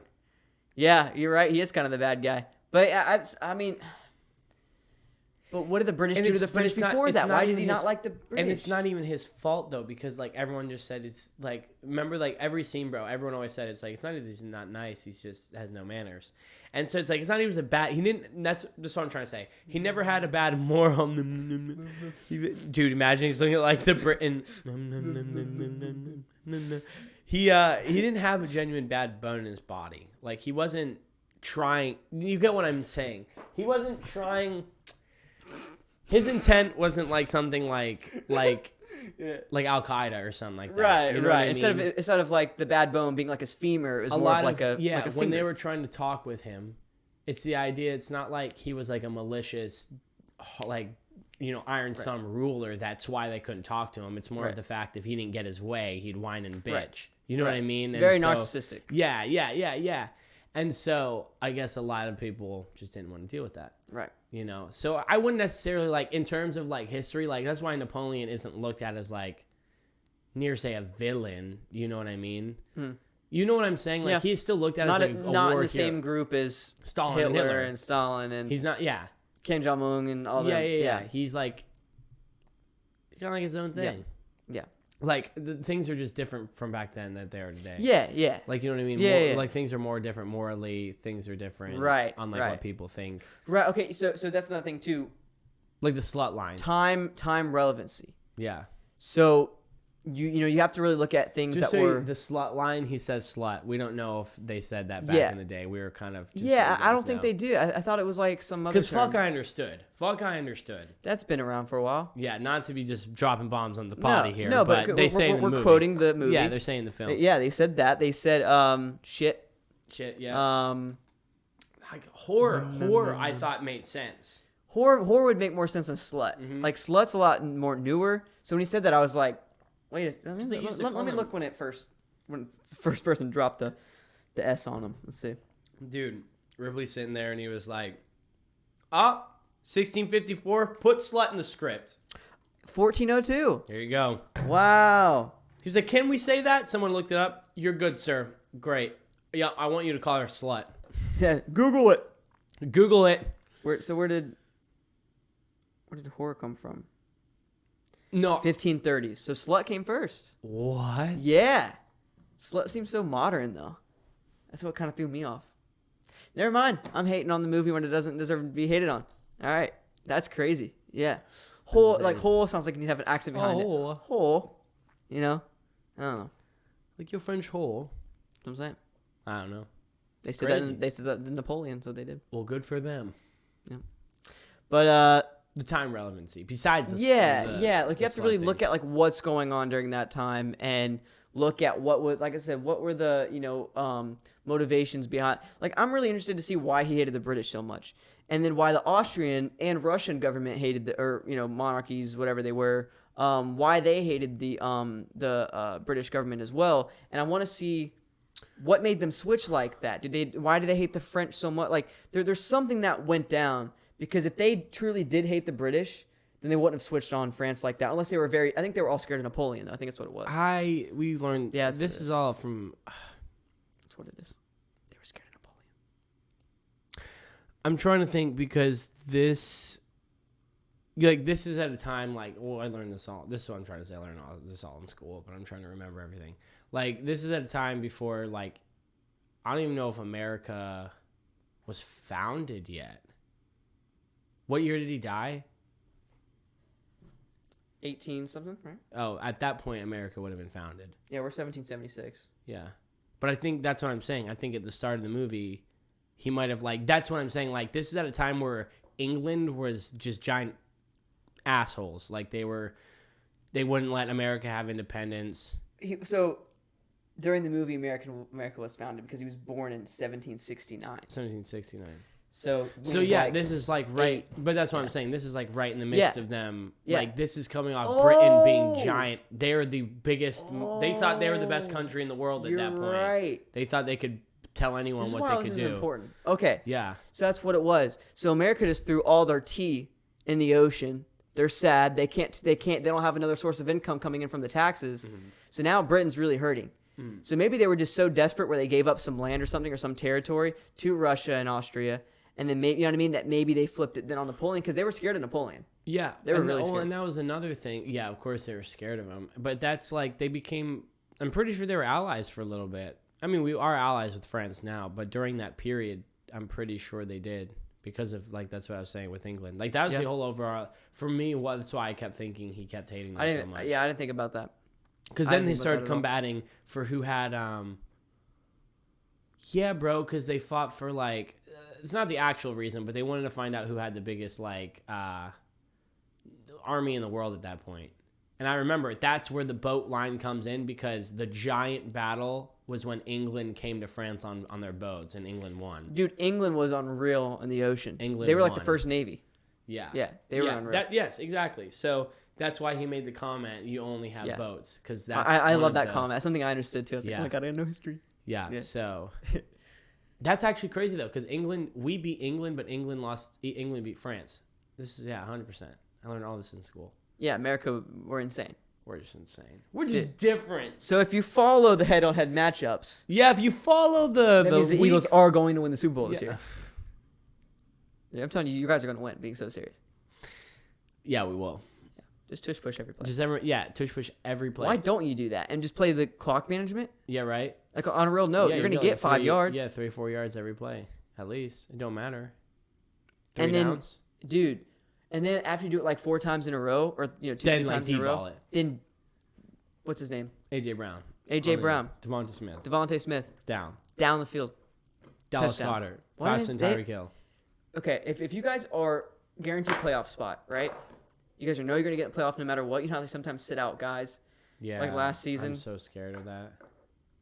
Yeah, you're right. He is kind of the bad guy. But, but what did the British do to the French before that? Why did he not like the British? And it's not even his fault, though, because, like, everyone just said it's, like, remember, like, every scene, bro, everyone always said it's, like, it's not that he's not nice, he's just has no manners. And so it's, like, it's not even that's just what I'm trying to say. He never had a bad moral. Dude, imagine he's looking at, like, the Britain. He didn't have a genuine bad bone in his body. Like, he wasn't trying. You get what I'm saying. He wasn't trying. His intent wasn't like something like Al Qaeda or something like that. Right, you know right. What I mean? Instead of like the bad bone being like his femur, it was more of like a like a when they finger. were trying to talk with him, it's the idea. It's not like he was like a malicious, like iron thumb ruler. That's why they couldn't talk to him. It's more of the fact if he didn't get his way, he'd whine and bitch. Right. You know what I mean? Very narcissistic. Yeah. And so I guess a lot of people just didn't want to deal with that. Right. So I wouldn't necessarily like in terms of like history, like that's why Napoleon isn't looked at as like near say a villain. You know what I mean? You know what I'm saying? Like he's still looked at as like a war not in the hero. same group as Stalin, Hitler and Stalin, and he's not. Yeah. Kim Jong Un and all that. Yeah. He's like kind of like his own thing. Yeah. Like the things are just different from back then that they are today. Yeah. Like you know what I mean? Yeah. Like things are more different morally. Things are different. Right. Unlike what people think. Right. Okay. So that's another thing too. Like the slut line. Time relevancy. Yeah. So you have to really look at things just that were the slut line. He says slut. We don't know if they said that back in the day. We were kind of just I don't think they do. I thought it was like some other. Because fuck, I understood. That's been around for a while. Yeah, not to be just dropping bombs on the potty here. No, but they say in the movie. We're quoting the movie. Yeah, they're saying the film. Yeah, they said that. They said shit. Shit. Yeah. Like horror. I thought made sense. Horror would make more sense than slut. Mm-hmm. Like slut's a lot more newer. So when he said that, I was like, wait, let me look when the first person dropped the S on him. Let's see. Dude, Ripley's sitting there and he was like, 1654, put slut in the script. 1402. There you go. Wow. He was like, can we say that? Someone looked it up. You're good, sir. Great. Yeah, I want you to call her slut. Yeah, Google it. Google it. Where did horror come from? No. 1530s. So slut came first. What? Yeah. Slut seems so modern, though. That's what kind of threw me off. Never mind. I'm hating on the movie when it doesn't deserve to be hated on. All right. That's crazy. Yeah. Whole insane. like whole sounds like you have an accent behind it. Whole. You know? I don't know. Like your French hole. What I'm saying. I don't know. They said Crazy. that. They said that in Napoleon, so they did. Well, good for them. Yeah. But The time relevancy. Besides the Like you have to really look at like what's going on during that time and look at what would, like I said, what were the motivations behind. Like I'm really interested to see why he hated the British so much, and then why the Austrian and Russian government hated monarchies, whatever they were. Why they hated the British government as well, and I want to see what made them switch like that. Why do they hate the French so much? Like there's something that went down, because if they truly did hate the British, then they wouldn't have switched on France like that, unless they were I think they were all scared of Napoleon, though. I think that's what it was. We learned. Yeah, this is all from. That's what it is. They were scared of Napoleon. I'm trying to think, because this is at a time I learned this all. This is what I'm trying to say. I learned all this all in school, but I'm trying to remember everything. Like, this is at a time before, like, I don't even know if America was founded yet. What year did he die? 18 something, right? Oh, at that point, America would have been founded. Yeah, we're 1776. Yeah. But I think that's what I'm saying. I think at the start of the movie, he might have, that's what I'm saying. Like, this is at a time where England was just giant assholes. Like, they wouldn't let America have independence. So during the movie, America was founded because he was born in 1769. 1769. So yeah, this is right, but that's what I'm saying. This is right in the midst of them. Yeah. Like, this is coming off Britain being giant. They're the biggest. They thought they were the best country in the world at that point. Right. They thought they could tell anyone what they could do. This is important. Okay. Yeah. So that's what it was. So America just threw all their tea in the ocean. They're sad. They don't have another source of income coming in from the taxes. Mm-hmm. So now Britain's really hurting. Mm-hmm. So maybe they were just so desperate where they gave up some land or something, or some territory to Russia and Austria. And then maybe, you know what I mean, that maybe they flipped it then on Napoleon, because they were scared of Napoleon. Yeah. They were really scared. And that was another thing. Yeah, of course they were scared of him. But that's they became, I'm pretty sure they were allies for a little bit. I mean, we are allies with France now, but during that period, I'm pretty sure they did, because of, that's what I was saying with England. That was the whole overall, for me, that's why I kept thinking he kept hating them so much. Yeah, I didn't think about that. Because then they started combating for who had, because they fought for, it's not the actual reason, but they wanted to find out who had the biggest army in the world at that point. And I remember that's where the boat line comes in, because the giant battle was when England came to France on their boats, and England won. Dude, England was unreal in the ocean. They were the first navy. Yeah. Yeah, they were unreal. Yes, exactly. So that's why he made the comment, you only have boats, because that's I love that comment. That's something I understood too. I was like, oh my God, I know history. Yeah. So that's actually crazy though, because we beat England, but England beat France. This is 100%. I learned all this in school. Yeah, America, we're insane. We're just insane. We're just different. So if you follow the head-on-head matchups, if you follow that means the Eagles are going to win the Super Bowl this year. Yeah, I'm telling you, you guys are going to win. Being so serious. Yeah, we will. Yeah. Just tush push every play. Tush push every play. Why don't you do that and just play the clock management? Yeah, right. On a real note, you're going to get 5 yards. Yeah, 3-4 yards every play, at least. It don't matter. 3 downs. Dude. And then after you do it 4 times in a row, or 2 times in a row, then what's his name? AJ Brown. Devontae Smith. Down the field. Dallas Goedert. Fast and Tyreek Hill. Okay, if you guys are guaranteed playoff spot, right? You guys know you're gonna get a playoff no matter what. You know how they sometimes sit out guys. Yeah. Like last season. I'm so scared of that.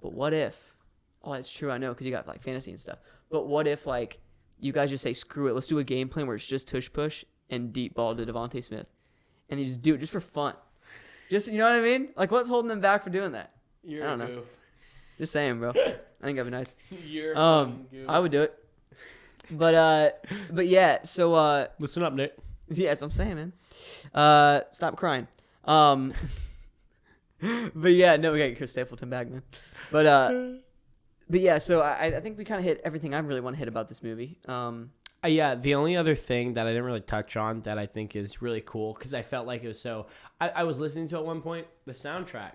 But what if? Oh, it's true. I know, because you got fantasy and stuff. But what if you guys just say, screw it, let's do a game plan where it's just tush push and deep ball to Devontae Smith, and you just do it just for fun. Just, you know what I mean? What's holding them back for doing that? I don't know. Goof. Just saying, bro. I think that'd be nice. You're goof. I would do it. But yeah. So listen up, Nick. Yeah, that's what I'm saying, man. Stop crying. But yeah, no, we got Chris Stapleton back, man. But yeah. So I think we kind of hit everything I really want to hit about this movie. Yeah, the only other thing that I didn't really touch on that I think is really cool, because I felt like it was so... I was listening to at one point, the soundtrack.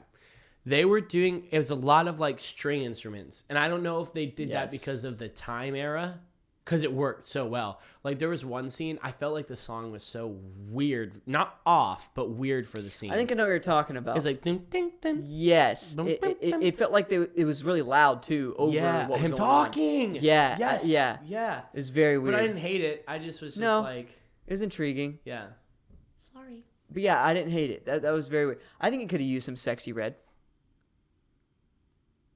They were doing... It was a lot of string instruments. And I don't know if they did that because of the time era. because it worked so well. Like there was one scene, I felt like the song was so weird, not off, but weird for the scene. I think I know what you're talking about. It's like ding, ding, ding. Yes, Dum, it, dum, it, dum. it felt like it was really loud too over Yeah, what was him going on. talking. Yeah, Yes. yeah, Yeah. it's very weird. But I didn't hate it. I just was just No. like, It was intriguing, yeah. Sorry. but yeah, I didn't hate it. That was very weird. I think it could have used some sexy red.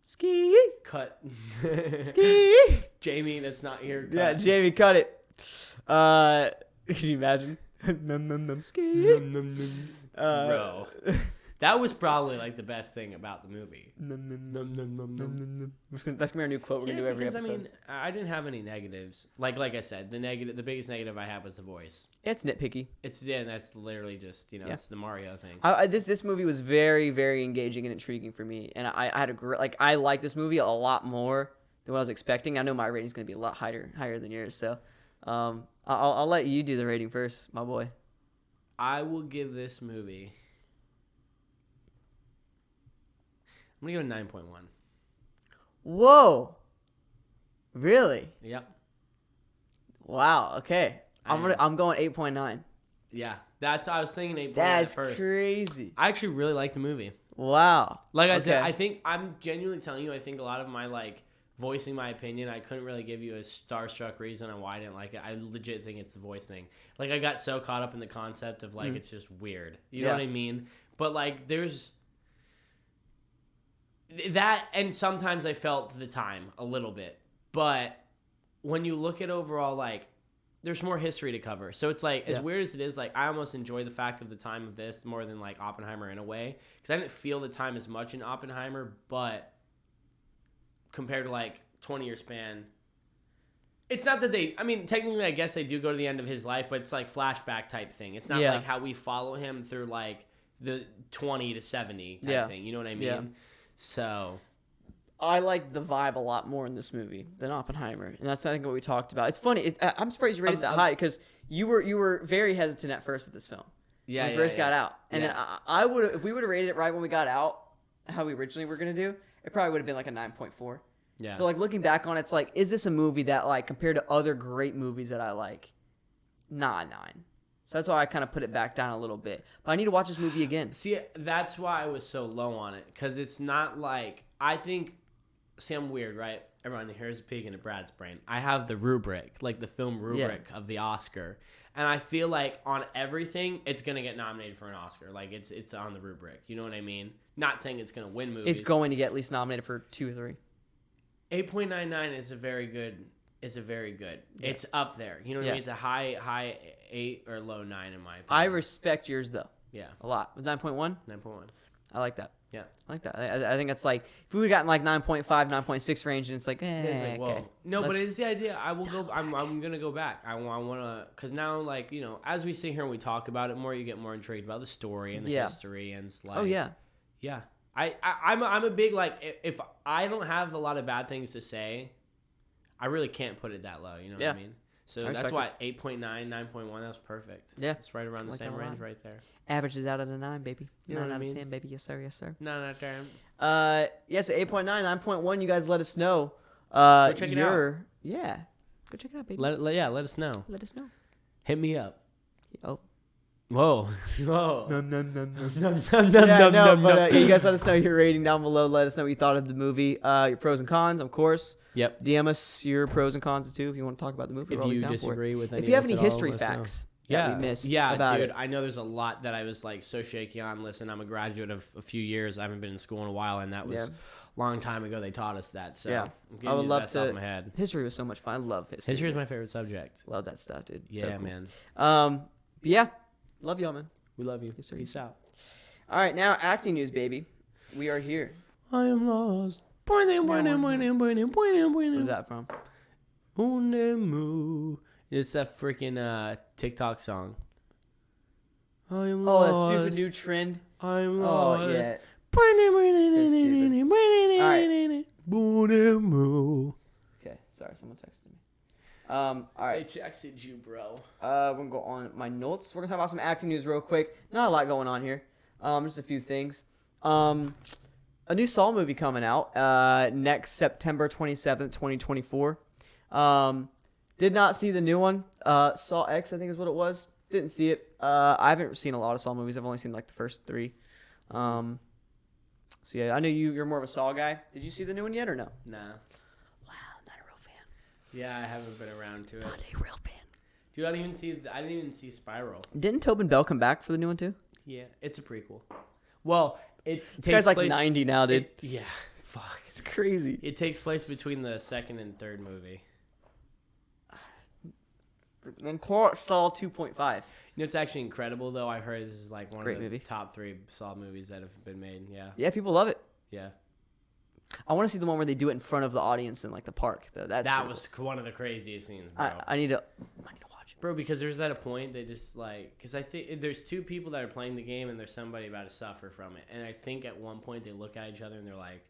Ski, Cut. ski. Jamie, that's not here. Cut. Yeah, Jamie, cut it. Can you imagine? Num num num ski. Bro. That was probably like the best thing about the movie. Num num Num, num, num, num. num num. That's gonna be our new quote. We're gonna do every because, episode. I mean, I didn't have any negatives. Like I said, the biggest negative I had was the voice. It's nitpicky. That's literally just Yeah. it's the Mario thing. This movie was very, very engaging and intriguing for me, and I had a great I like this movie a lot more than what I was expecting. I know my rating's gonna be a lot higher than yours, so I'll let you do the rating first, my boy. I will give this movie. I'm gonna give it 9.1. Whoa, really? Yep. Wow. Okay, I'm going 8.9. Yeah, I was thinking 8.9 That's at first. crazy. I actually really liked the movie. Wow. Like I Okay. said, I think I'm genuinely telling you. I think a lot of my voicing my opinion, I couldn't really give you a starstruck reason on why I didn't like it. I legit think it's the voice thing. Like I got so caught up in the concept of it's just weird. You know what I mean? But there's that, and sometimes I felt the time a little bit. But when you look at overall, there's more history to cover. So it's as weird as it is, I almost enjoy the fact of the time of this more than Oppenheimer in a way, because I didn't feel the time as much in Oppenheimer, but compared to 20-year span, it's not that technically I guess they do go to the end of his life, but it's flashback type thing. It's not how we follow him through the 20 to 70 type thing. You know what I mean? Yeah. So I like the vibe a lot more in this movie than Oppenheimer, and that's I think what we talked about. It's funny. I'm surprised you rated it that high because you were very hesitant at first with this film. Yeah, when it first got out, and then I would if we would have rated it right when we got out, how we originally were gonna do, it probably would have been a 9.4. Yeah. But looking back on it, it's is this a movie that compared to other great movies that I like? Nah, 9. So that's why I kind of put it back down a little bit. But I need to watch this movie again. See, that's why I was so low on it, because it's not I think. See, I'm weird, right? Everyone, here's a peek into Brad's brain. I have the rubric, the film rubric of the Oscar. And I feel on everything, it's going to get nominated for an Oscar. It's on the rubric. You know what I mean? Not saying it's going to win movies. It's going to get at least nominated for 2 or 3. 8.99 is a very good. Yeah. It's up there. You know what I mean? It's a high 8 or low 9 in my opinion. I respect yours, though. Yeah. A lot. With 9.1? 9.1. I like that. Yeah. I like that. I think that's if we would have gotten 9.5, 9.6 range, and it's Whoa. okay. No, but it's the idea. I will go. I'm gonna go back. I want to, because now, as we sit here and we talk about it more, you get more intrigued about the story and the history, and it's oh yeah. Yeah. I'm a big if I don't have a lot of bad things to say, I really can't put it that low. You know what I mean? So that's why 8.9, 9.1, that's perfect. Yeah. It's right around the same range right there. Averages out of the 9, baby. You know 9 what I out mean? of 10, baby. Yes, sir. Yes, sir. No, not there. So 8.9, 9.1. You guys let us know. Go check it out. Yeah. Go check it out, baby. Let us know. Let us know. Hit me up. Oh. Whoa. Whoa. No. No. But you guys let us know your rating down below. Let us know what you thought of the movie. Your pros and cons, of course. Yep. DM us your pros and cons too if you want to talk about the movie. If you disagree with any if you have of any us at all, history let us know. facts that we missed Yeah, about dude, it. I know there's a lot that I was so shaky on. Listen, I'm a graduate of a few years. I haven't been in school in a while, and that was a long time ago they taught us that. So I would love off to. my head. History was so much fun. I love history. History is my favorite subject. Love that stuff, dude. Yeah, So cool. man. But yeah, love y'all, man. We love you. Yes, sir. Peace out. All right, now acting news, baby. We are here. I am lost. What is that from? It's that freaking TikTok song. I am Oh, lost. that stupid new trend. I'm lost. Oh yeah. Okay, sorry, someone texted me. All right. They texted you, bro. We're gonna go on my notes. We're gonna talk about some acting news real quick. Not a lot going on here. Just a few things. A new Saw movie coming out next September 27th, 2024. Did not see the new one. Saw X, I think is what it was. Didn't see it. I haven't seen a lot of Saw movies. I've only seen like the first 3. So yeah, I know you're more of a Saw guy. Did you see the new one yet or no? Nah. Wow, not a real fan. Yeah, I haven't been around to it. Not a real fan. Dude, I didn't even see Spiral. Didn't Tobin Bell come back for the new one too? Yeah, it's a prequel. Well, this guy's like 90 now, dude. Yeah, fuck. It's crazy. It takes place between the second and third movie. And call it Saw 2.5. You know, it's actually incredible, though. I heard this is like one Great of the movie. top 3 Saw movies that have been made. Yeah. Yeah, people love it. Yeah. I want to see the one where they do it in front of the audience in like the park. That was one of the craziest scenes, bro. I need to watch it. Bro, because there's at a point they just like, because I think there's 2 people that are playing the game and there's somebody about to suffer from it. And I think at one point they look at each other and they're like,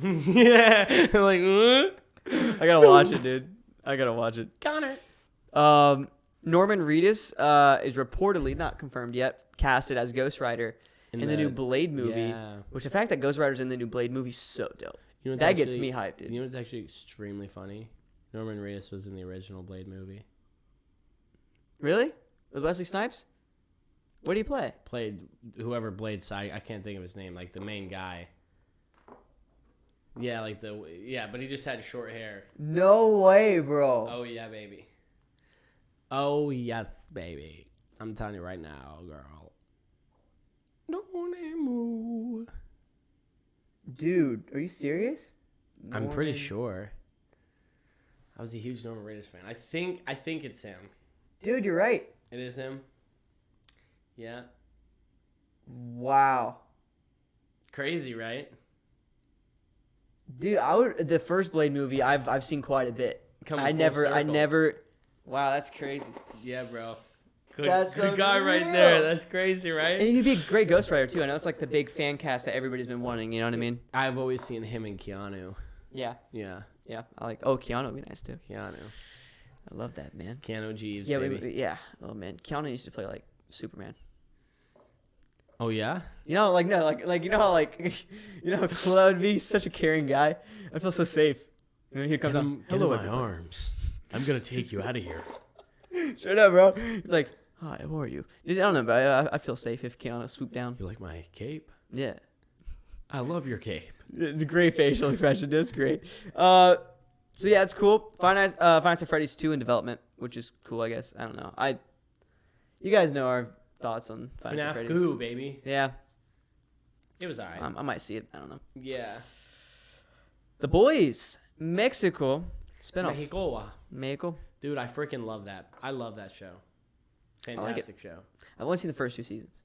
yeah, like, I gotta watch it, dude. I gotta watch it. Connor. Norman Reedus is reportedly, not confirmed yet, casted as Ghost Rider in the new Blade movie. Yeah. Which the fact that Ghost Rider's in the new Blade movie is so dope. You know that gets me hyped, dude. You know what's actually extremely funny? Norman Reedus was in the original Blade movie. Really? With Wesley Snipes? What did he play? Played whoever Blade's side. I can't think of his name. Like the main guy. Yeah, but he just had short hair. No way, bro. Oh yeah, baby. Oh yes, baby. I'm telling you right now, girl. Don't move. Dude, are you serious? I'm pretty sure. I was a huge Norman Reedus fan. I think it's him. Dude, you're right. It is him. Yeah. Wow. Crazy, right? Dude, the first Blade movie I've seen quite a bit. I never. Wow, that's crazy. Yeah, bro. That's good guy unreal. right there. That's crazy, right? And he'd be a great Ghost Rider too. I know it's like the big fan cast that everybody's been wanting. You know what I mean? I've always seen him and Keanu. Yeah. Yeah. Yeah. I like. Oh, Keanu would be nice too. Keanu. I love that, man. Keanu G's, Yeah, baby. yeah. Oh man, Keanu used to play like Superman. Oh yeah. You know, like no, like you know how how cool that would be. Such a caring guy. I feel so safe. You know, he comes down. Hello, my arms. I'm gonna take you out of here. Shut up, bro. He's like, hi, how are you? I don't know, but I feel safe if Keanu swooped down. You like my cape? Yeah. I love your cape. The great facial expression. That's great. So yeah, it's cool. Five Nights at Freddy's 2 in development, which is cool, I guess. I don't know. You guys know our thoughts on Five Nights at FNAF Freddy's. Goo, baby. Yeah. It was alright. I might see it. I don't know. Yeah. The Boys, Mexico spinoff. Mexico. Dude, I freaking love that. I love that show. Fantastic show. I've only seen the first 2 seasons.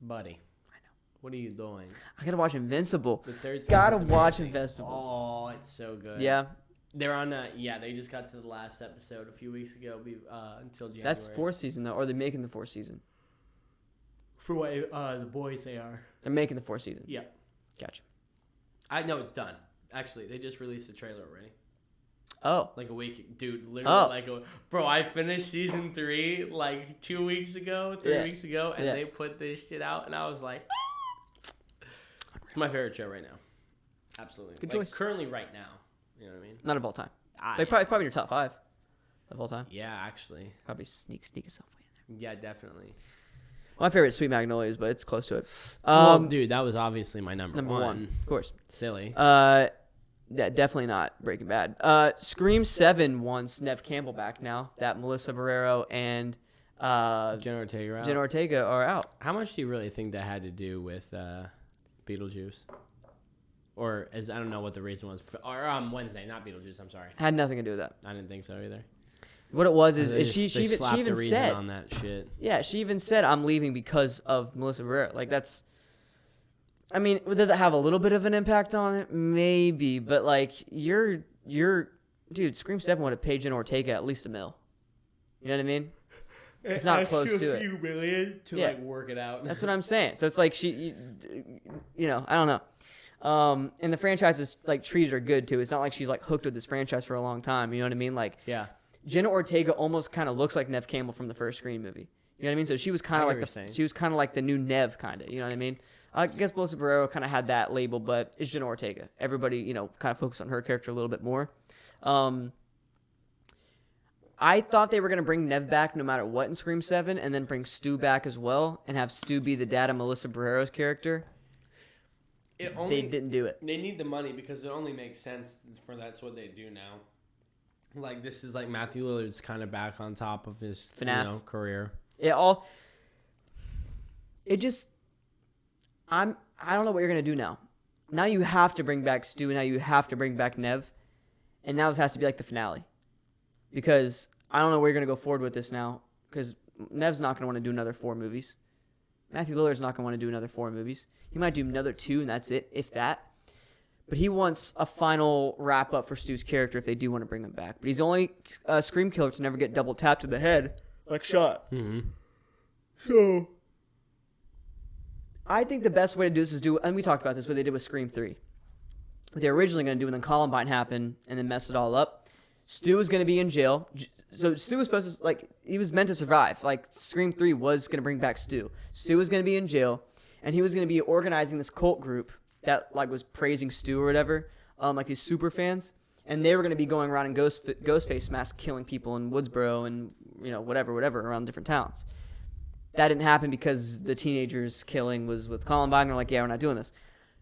Buddy. I know. What are you doing? I gotta watch Invincible. The third Gotta season's watch amazing. Invincible. Oh, it's so good. Yeah. They're on they just got to the last episode a few weeks ago until January. That's 4th season though, or they're making the 4th season. For what the boys they are. They're making the 4th season. Yeah. Gotcha. I know it's done. Actually, they just released the trailer already. Oh. Like a week, dude. Literally, bro. I finished season 3 like 2 weeks ago, 3 weeks ago, and they put this shit out, and I was like, it's my favorite show right now. Absolutely. Good choice. Currently, right now. You know what I mean? Not of all time. Probably in your top 5 of all time. Yeah, actually. Probably sneak itself way in Yeah, definitely. there. My favorite is Sweet Magnolias, but it's close to it. Well, dude, that was obviously my number one. Of course. Silly. Yeah, definitely not Breaking Bad. Scream 7 wants Neve Campbell back now that Melissa Barrero and Jenna Ortega. Jenna Ortega are out. How much do you really think that had to do with Beetlejuice? Or I don't know what the reason was. Or on Wednesday, not Beetlejuice. I'm sorry. Had nothing to do with that. I didn't think so either. What it was is They she slapped even the reason said on that shit. Yeah, she even said I'm leaving because of Melissa Barrera. Like that's. I mean, did that have a little bit of an impact on it? Maybe, but like dude, Scream 7 would have paid Jenna Ortega at least $1 million. You know what I mean? If not close to it. A few million to like work it out. That's what I'm saying. So it's like I don't know. And the franchise is like treated her good too. It's not like she's like hooked with this franchise for a long time. You know what I mean? Like Jenna Ortega almost kind of looks like Neve Campbell from the first Scream movie. You know what I mean? So she was kind of like the new Neve kind of. You know what I mean? I guess Melissa Barrero kind of had that label, but it's Jenna Ortega. Everybody, kind of focused on her character a little bit more. I thought they were going to bring Nev back no matter what in Scream 7 and then bring Stu back as well and have Stu be the dad of Melissa Barrero's character. They didn't do it. They need the money because it only makes sense for that's what they do now. Like, this is like Matthew Lillard's kind of back on top of his career. I don't know what you're going to do now. Now you have to bring back Stu, and now you have to bring back Nev. And now this has to be like the finale. Because I don't know where you're going to go forward with this now. Because Nev's not going to want to do another 4 movies. Matthew Lillard's not going to want to do another 4 movies. He might do another 2, and that's it, if that. But he wants a final wrap-up for Stu's character if they do want to bring him back. But he's the only Scream killer to never get double tapped to the head like shot. Mm-hmm. So I think the best way to do this is and we talked about this, what they did with Scream 3. What they were originally going to do, and then Columbine happened and then messed it all up. Stu was going to be in jail. So Stu was supposed to, he was meant to survive. Scream 3 was going to bring back Stu. Stu was going to be in jail, and he was going to be organizing this cult group that, was praising Stu or whatever, these super fans. And they were going to be going around in Ghostface mask killing people in Woodsboro and, whatever, around different towns. That didn't happen because the teenagers killing was with Columbine. They're like, yeah, we're not doing this.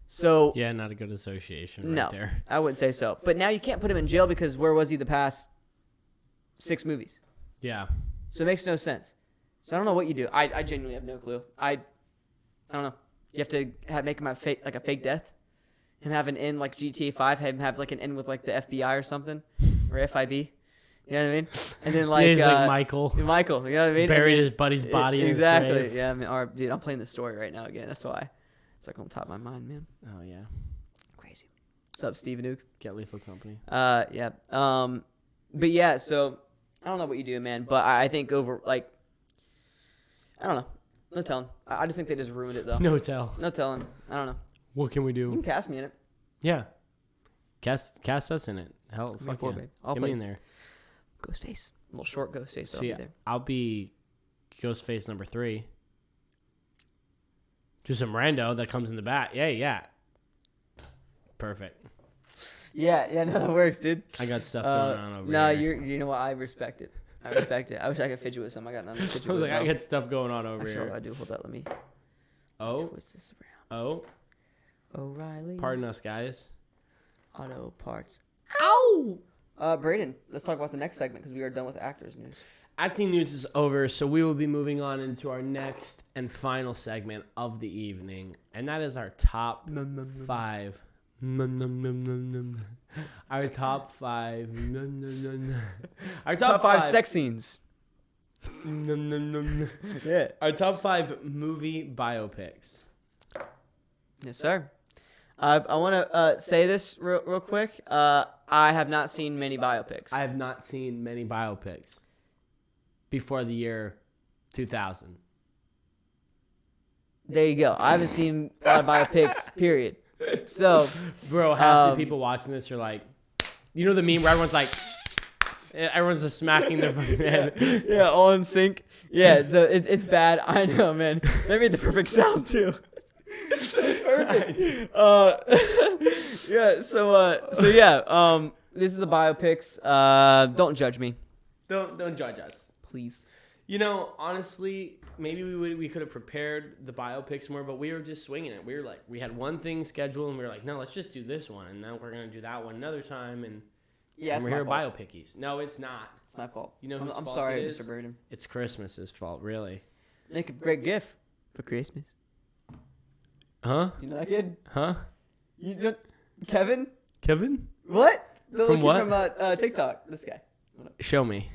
So yeah, not a good association right there. I wouldn't say so. But now you can't put him in jail because where was he the past 6 movies? Yeah. So it makes no sense. So I don't know what you do. I genuinely have no clue. I don't know. You have to make him have a fake death. Him have an end like GTA 5. Have him have an end with the FBI or something. Or FIB. You know what I mean? And then he's like Michael. Michael, you know what I mean? Buried his buddy's body. Exactly. Yeah, dude, I'm playing this story right now again. That's why. It's on top of my mind, man. Oh, yeah. Crazy. What's up, Steven Duke? Get Lethal Company. Yeah. But yeah, so I don't know what you do, man. But I think I don't know. No telling. I just think they just ruined it, though. No telling. I don't know. What can we do? You can cast me in it. Yeah. Cast us in it. Hell, fuck yeah. Babe. I'll Get play me in there. Ghostface. A little short Ghostface. So See, I'll be Ghostface number 3. Just some rando that comes in the back. Yeah. Perfect. Yeah, no, that works, dude. I got stuff going on over here. No, you know what? I respect it. I wish I could fidget with some. I got nothing to fidget with. I got stuff going on over here. What I do. Hold up, let me. Twist this around. O'Reilly. Pardon us, guys. Auto parts. Ow! Brayden, let's talk about the next segment because we are done with actors news. Acting news is over, so we will be moving on into our next and final segment of the evening, and that is our top 5. Our top 5. Our top 5 sex scenes. Yeah. Our top 5 movie biopics. Yes, sir. I want to say this real quick. I have not seen many biopics. I have not seen many biopics before the year 2000. There you go. I haven't seen a lot of biopics, period. So, bro, half the people watching this are like, you know the meme where everyone's just smacking their fucking head. Yeah, all in sync. Yeah, so it's bad. I know, man. They made the perfect sound too. Perfect. Yeah. So yeah. This is the biopics. Don't judge me. Don't judge us, please. Honestly, maybe we could have prepared the biopics more, but we were just swinging it. We had one thing scheduled, and we were like, no, let's just do this one, and then we're gonna do that one another time, and we're here biopickies. No, it's not. It's my fault. You know whose I'm fault sorry, it is? Mr. Brayden. It's Christmas's fault, really. Make a great gift for Christmas. Huh? Do you know that kid? Huh? You don't, Kevin? Kevin? What? The From little kid what? From TikTok. This guy. Show me.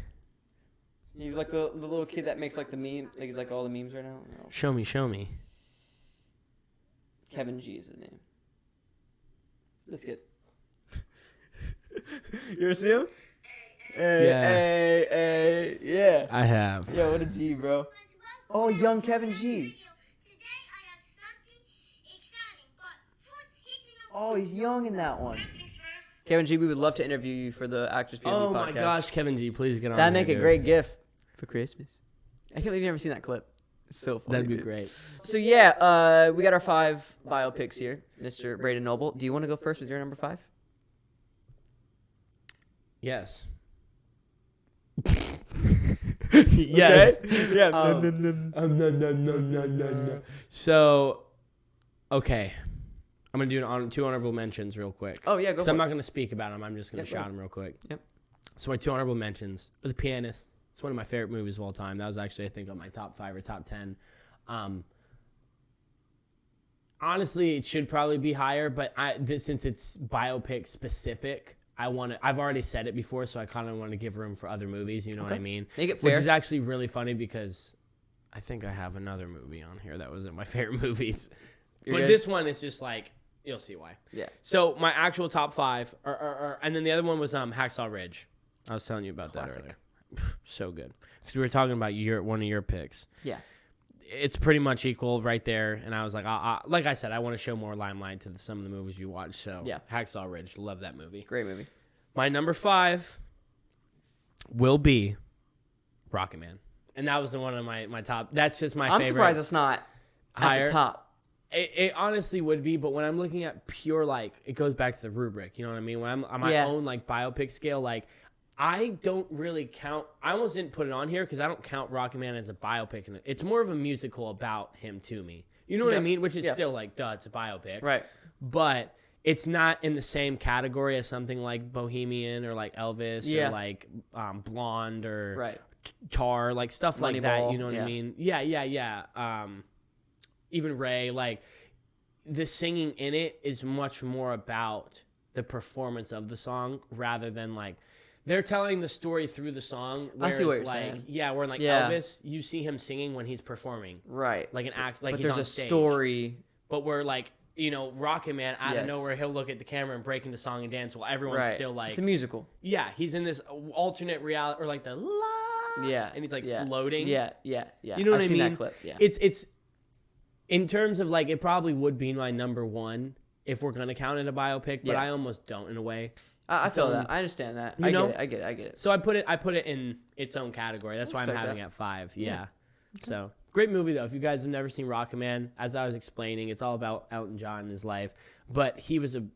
He's like the little kid that makes the meme. He's like all the memes right now. No. Show me. Kevin G is his name. This kid. You ever see him? Hey, yeah. I have. Yo, what a G, bro. Oh, young Kevin G. Oh, he's young in that one. Kevin G, we would love to interview you for the Actors POV podcast. Oh my gosh, Kevin G, please get on. That'd make a great gift for Christmas. I can't believe you've never seen that clip. It's so funny. That'd be great. So yeah, we got our 5 biopics here, Mr. Brayden Noble. Do you want to go first with your number 5? Yes. Yes. Okay? Yeah. So, okay. I'm going to do two honorable mentions real quick. Oh, yeah, go Because for I'm it. not going to speak about them. I'm just going to shout them real quick. Yep. So my two honorable mentions. The Pianist. It's one of my favorite movies of all time. That was actually, I think, on my top 5 or top 10. Honestly, it should probably be higher, but since it's biopic specific, I've already said it before, so I kind of want to give room for other movies. You know what I mean? Make it fair. Which is actually really funny because I think I have another movie on here that was in my favorite movies. But good? this one is just like, you'll see why. Yeah. So my actual top 5, and then the other one was Hacksaw Ridge. I was telling you about that earlier. So good. Because we were talking about one of your picks. Yeah. It's pretty much equal right there. And I was like, like I said, I want to show more limelight to some of the movies you watch. So yeah. Hacksaw Ridge, love that movie. Great movie. My number 5 will be Rocketman. And that was one of my top. That's just my favorite. I'm surprised it's not higher. At the top. It honestly would be, but when I'm looking at pure, like, it goes back to the rubric. You know what I mean? When I'm on my own, like, biopic scale, like, I don't really count. I almost didn't put it on here because I don't count Rocketman as a biopic. And it's more of a musical about him to me. You know what I mean? Which is still like, duh, it's a biopic. Right. But it's not in the same category as something like Bohemian or like Elvis or like Blonde or Tar, like stuff like that. You know what I mean? Yeah. Even Ray, like the singing in it is much more about the performance of the song rather than like, they're telling the story through the song. I see what you're like, saying. Yeah, where like Elvis, you see him singing when he's performing. Right. Like an act, like but he's there's on a stage. Story. But we're like, Rocketman, out of nowhere, he'll look at the camera and break into song and dance while everyone's still like. It's a musical. Yeah, he's in this alternate reality, or like the la. Yeah. And he's like floating. Yeah. You know what I mean? Seen that clip. Yeah. It's in terms of like, it probably would be my number 1 if we're going to count it a biopic, but I almost don't in a way. I feel that. I understand that. I get it. So I put it in its own category. That's why I'm having it at 5. Yeah. Okay. So great movie though. If you guys have never seen Rocketman, as I was explaining, it's all about Elton John and his life. But he was an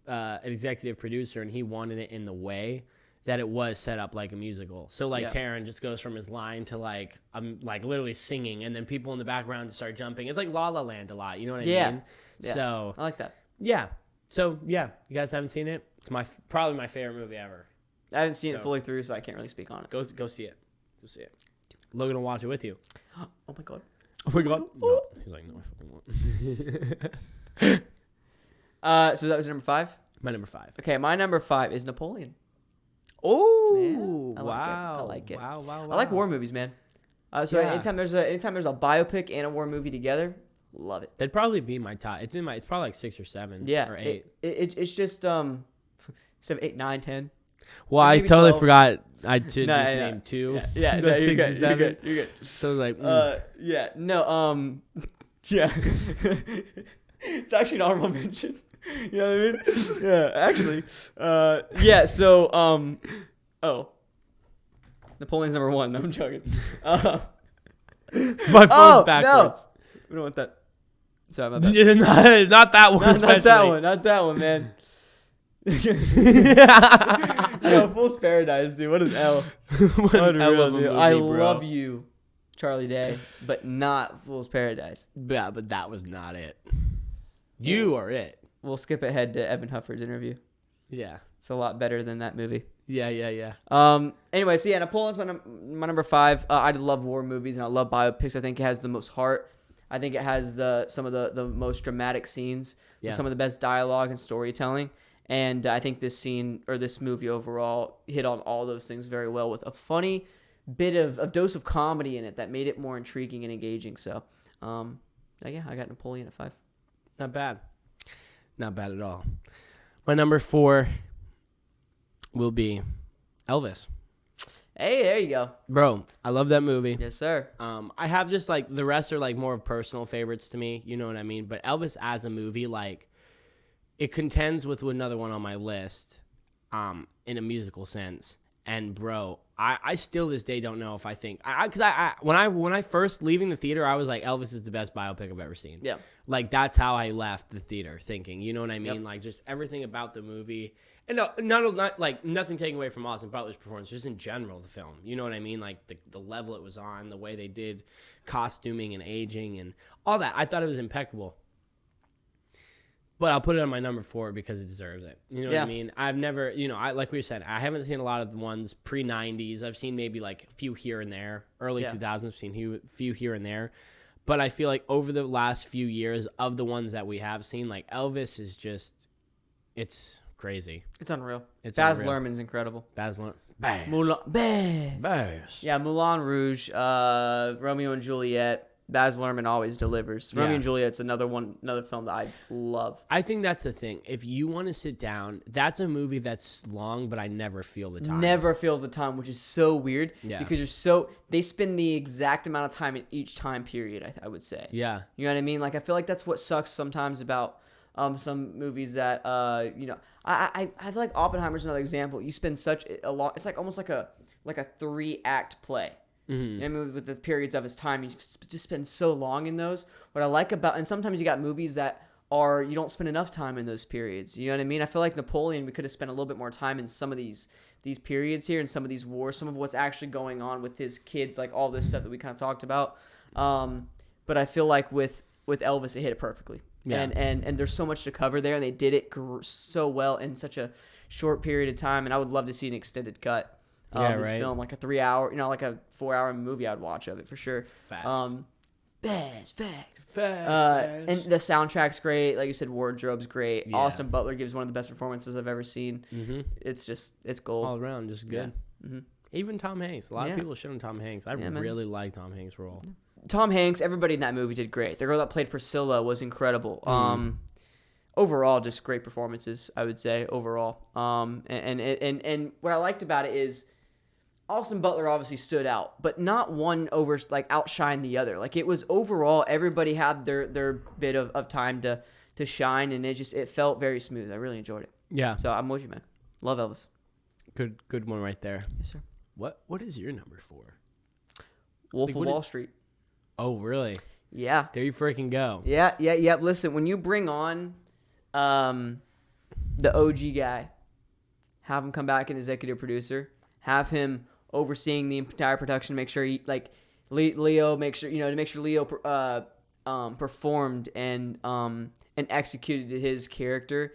executive producer, and he wanted it in the way that it was set up like a musical. So like Taron just goes from his line to like literally singing, and then people in the background just start jumping. It's like La La Land a lot. You know what I mean? Yeah. So I like that. Yeah. So, you guys haven't seen it? It's probably my favorite movie ever. I haven't seen it fully through, so I can't really speak on it. Go see it. Go see it. Logan will watch it with you. Oh, my God. Oh, my God. No. He's like, no, I fucking won't. So that was number 5? My number 5. Okay, my number 5 is Napoleon. Oh, yeah, wow. I like it. Wow. I like war movies, man. Anytime there's a biopic and a war movie together, love it. That'd probably be my top. It's probably like 6 or 7 or 8. It's just 7, 8, 9, 10. Well, I totally 12. Forgot I should just name 2. Yeah, no, 6 you're and 7. You're good. So I was like, it's actually an honorable mention. You know what I mean? Yeah, actually. So Napoleon's number 1. No, I'm joking. My phone's backwards. No. We don't want that. Sorry, my bad. not that one. Not that one, man. Fool's Paradise, dude. What is L? I love you, Charlie Day, but not Fool's Paradise. Yeah, but that was not it. You are it. We'll skip ahead to Evan Hufford's interview. Yeah, it's a lot better than that movie. Yeah. Anyway, so Napoleon's my number 5. I love war movies and I love biopics. I think it has the most heart. I think it has some of the most dramatic scenes, with some of the best dialogue and storytelling. And I think this movie overall hit on all those things very well, with a funny bit of dose of comedy in it that made it more intriguing and engaging. So, I got Napoleon at 5. Not bad at all. My number 4 will be Elvis. Hey, there you go. Bro, I love that movie. Yes, sir. I have just like, the rest are like more of personal favorites to me. You know what I mean? But Elvis as a movie, like, it contends with another one on my list, in a musical sense. And bro, I still this day don't know if I think because when I first leaving the theater, I was like, Elvis is the best biopic I've ever seen. Yeah. Like that's how I left the theater thinking. You know what I mean? Yep. Like just everything about the movie. And not like nothing taken away from Austin Butler's performance, just in general the film. You know what I mean? Like the level it was on, the way they did costuming and aging and all that. I thought it was impeccable. But I'll put it on my number 4 because it deserves it. You know what I mean? I've never, like we said, I haven't seen a lot of the ones pre-90s. I've seen maybe like a few here and there. Early 2000s, I've seen a few here and there. But I feel like over the last few years of the ones that we have seen, like Elvis is just, it's crazy. It's unreal. Baz Luhrmann's incredible. Baz Luhrmann. Baz. Yeah, Moulin Rouge, Romeo and Juliet. Baz Luhrmann always delivers. Romeo and Juliet's another film that I love. I think that's the thing. If you want to sit down, that's a movie that's long, but I never feel the time. Never feel the time, which is so weird. Yeah. Because they spend the exact amount of time in each time period, I would say. Yeah. You know what I mean? Like, I feel like that's what sucks sometimes about some movies that, I feel like Oppenheimer's another example. You spend such a long, it's like almost like a 3-act play. Mm-hmm. And with the periods of his time, you just spend so long in those. What I like about, and sometimes you got movies that you don't spend enough time in those periods. You know what I mean? I feel like Napoleon, we could have spent a little bit more time in some of these periods here and some of these wars, some of what's actually going on with his kids, like all this stuff that we kind of talked about. But I feel like with Elvis, it hit it perfectly. Yeah. And there's so much to cover there, and they did it so well in such a short period of time. And I would love to see an extended cut. This film, like a 3-hour, like a 4-hour movie I'd watch of it for sure. Facts. Facts. And the soundtrack's great. Like you said, wardrobe's great. Yeah. Austin Butler gives one of the best performances I've ever seen. Mm-hmm. It's gold. All around, just good. Yeah. Mm-hmm. Even Tom Hanks. A lot of people shit on Tom Hanks. I really like Tom Hanks' role. Tom Hanks, everybody in that movie did great. The girl that played Priscilla was incredible. Overall, just great performances, I would say, overall. And what I liked about it is Austin Butler obviously stood out, but not one outshined the other. Like, it was overall, everybody had their bit of time to shine, and it felt very smooth. I really enjoyed it. Yeah. So I'm with you, man. Love Elvis. Good one right there. Yes, sir. What is your number 4? Wolf of Wall Street. Oh, really? Yeah. There you freaking go. Yeah. Listen, when you bring on the OG guy, have him come back an executive producer, have him overseeing the entire production, make sure Leo, make sure Leo performed and executed his character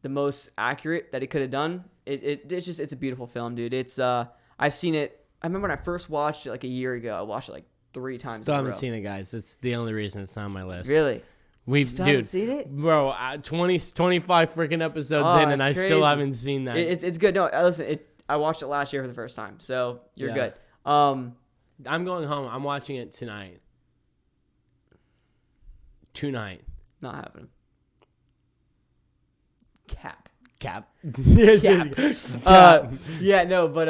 the most accurate that he could have done. It's a beautiful film, dude. It's I've seen it. I remember when I first watched it like a year ago. I watched it like 3 times. Still haven't seen it, guys. It's the only reason it's not on my list. Really? Haven't seen it? Bro, 25 freaking episodes in, and I still haven't seen that. It's good. No, listen, I watched it last year for the first time, so you're good. I'm going home. I'm watching it tonight. Not happening. Cap. Yeah, no, but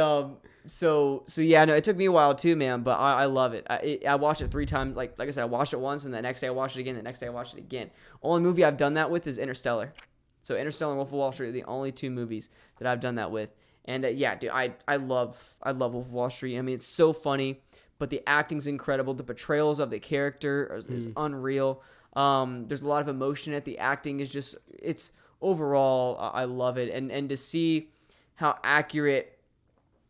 so yeah, no, it took me a while too, man, but I love it. I watched it 3 times. Like I said, I watched it once, and the next day I watched it again. The next day I watched it again. Only movie I've done that with is Interstellar. So Interstellar and Wolf of Wall Street are the only 2 movies that I've done that with. And yeah, dude, I love Wolf of Wall Street. I mean, it's so funny, but the acting's incredible. The portrayals of the character is unreal. There's a lot of emotion at the acting. It's overall, I love it. And to see how accurate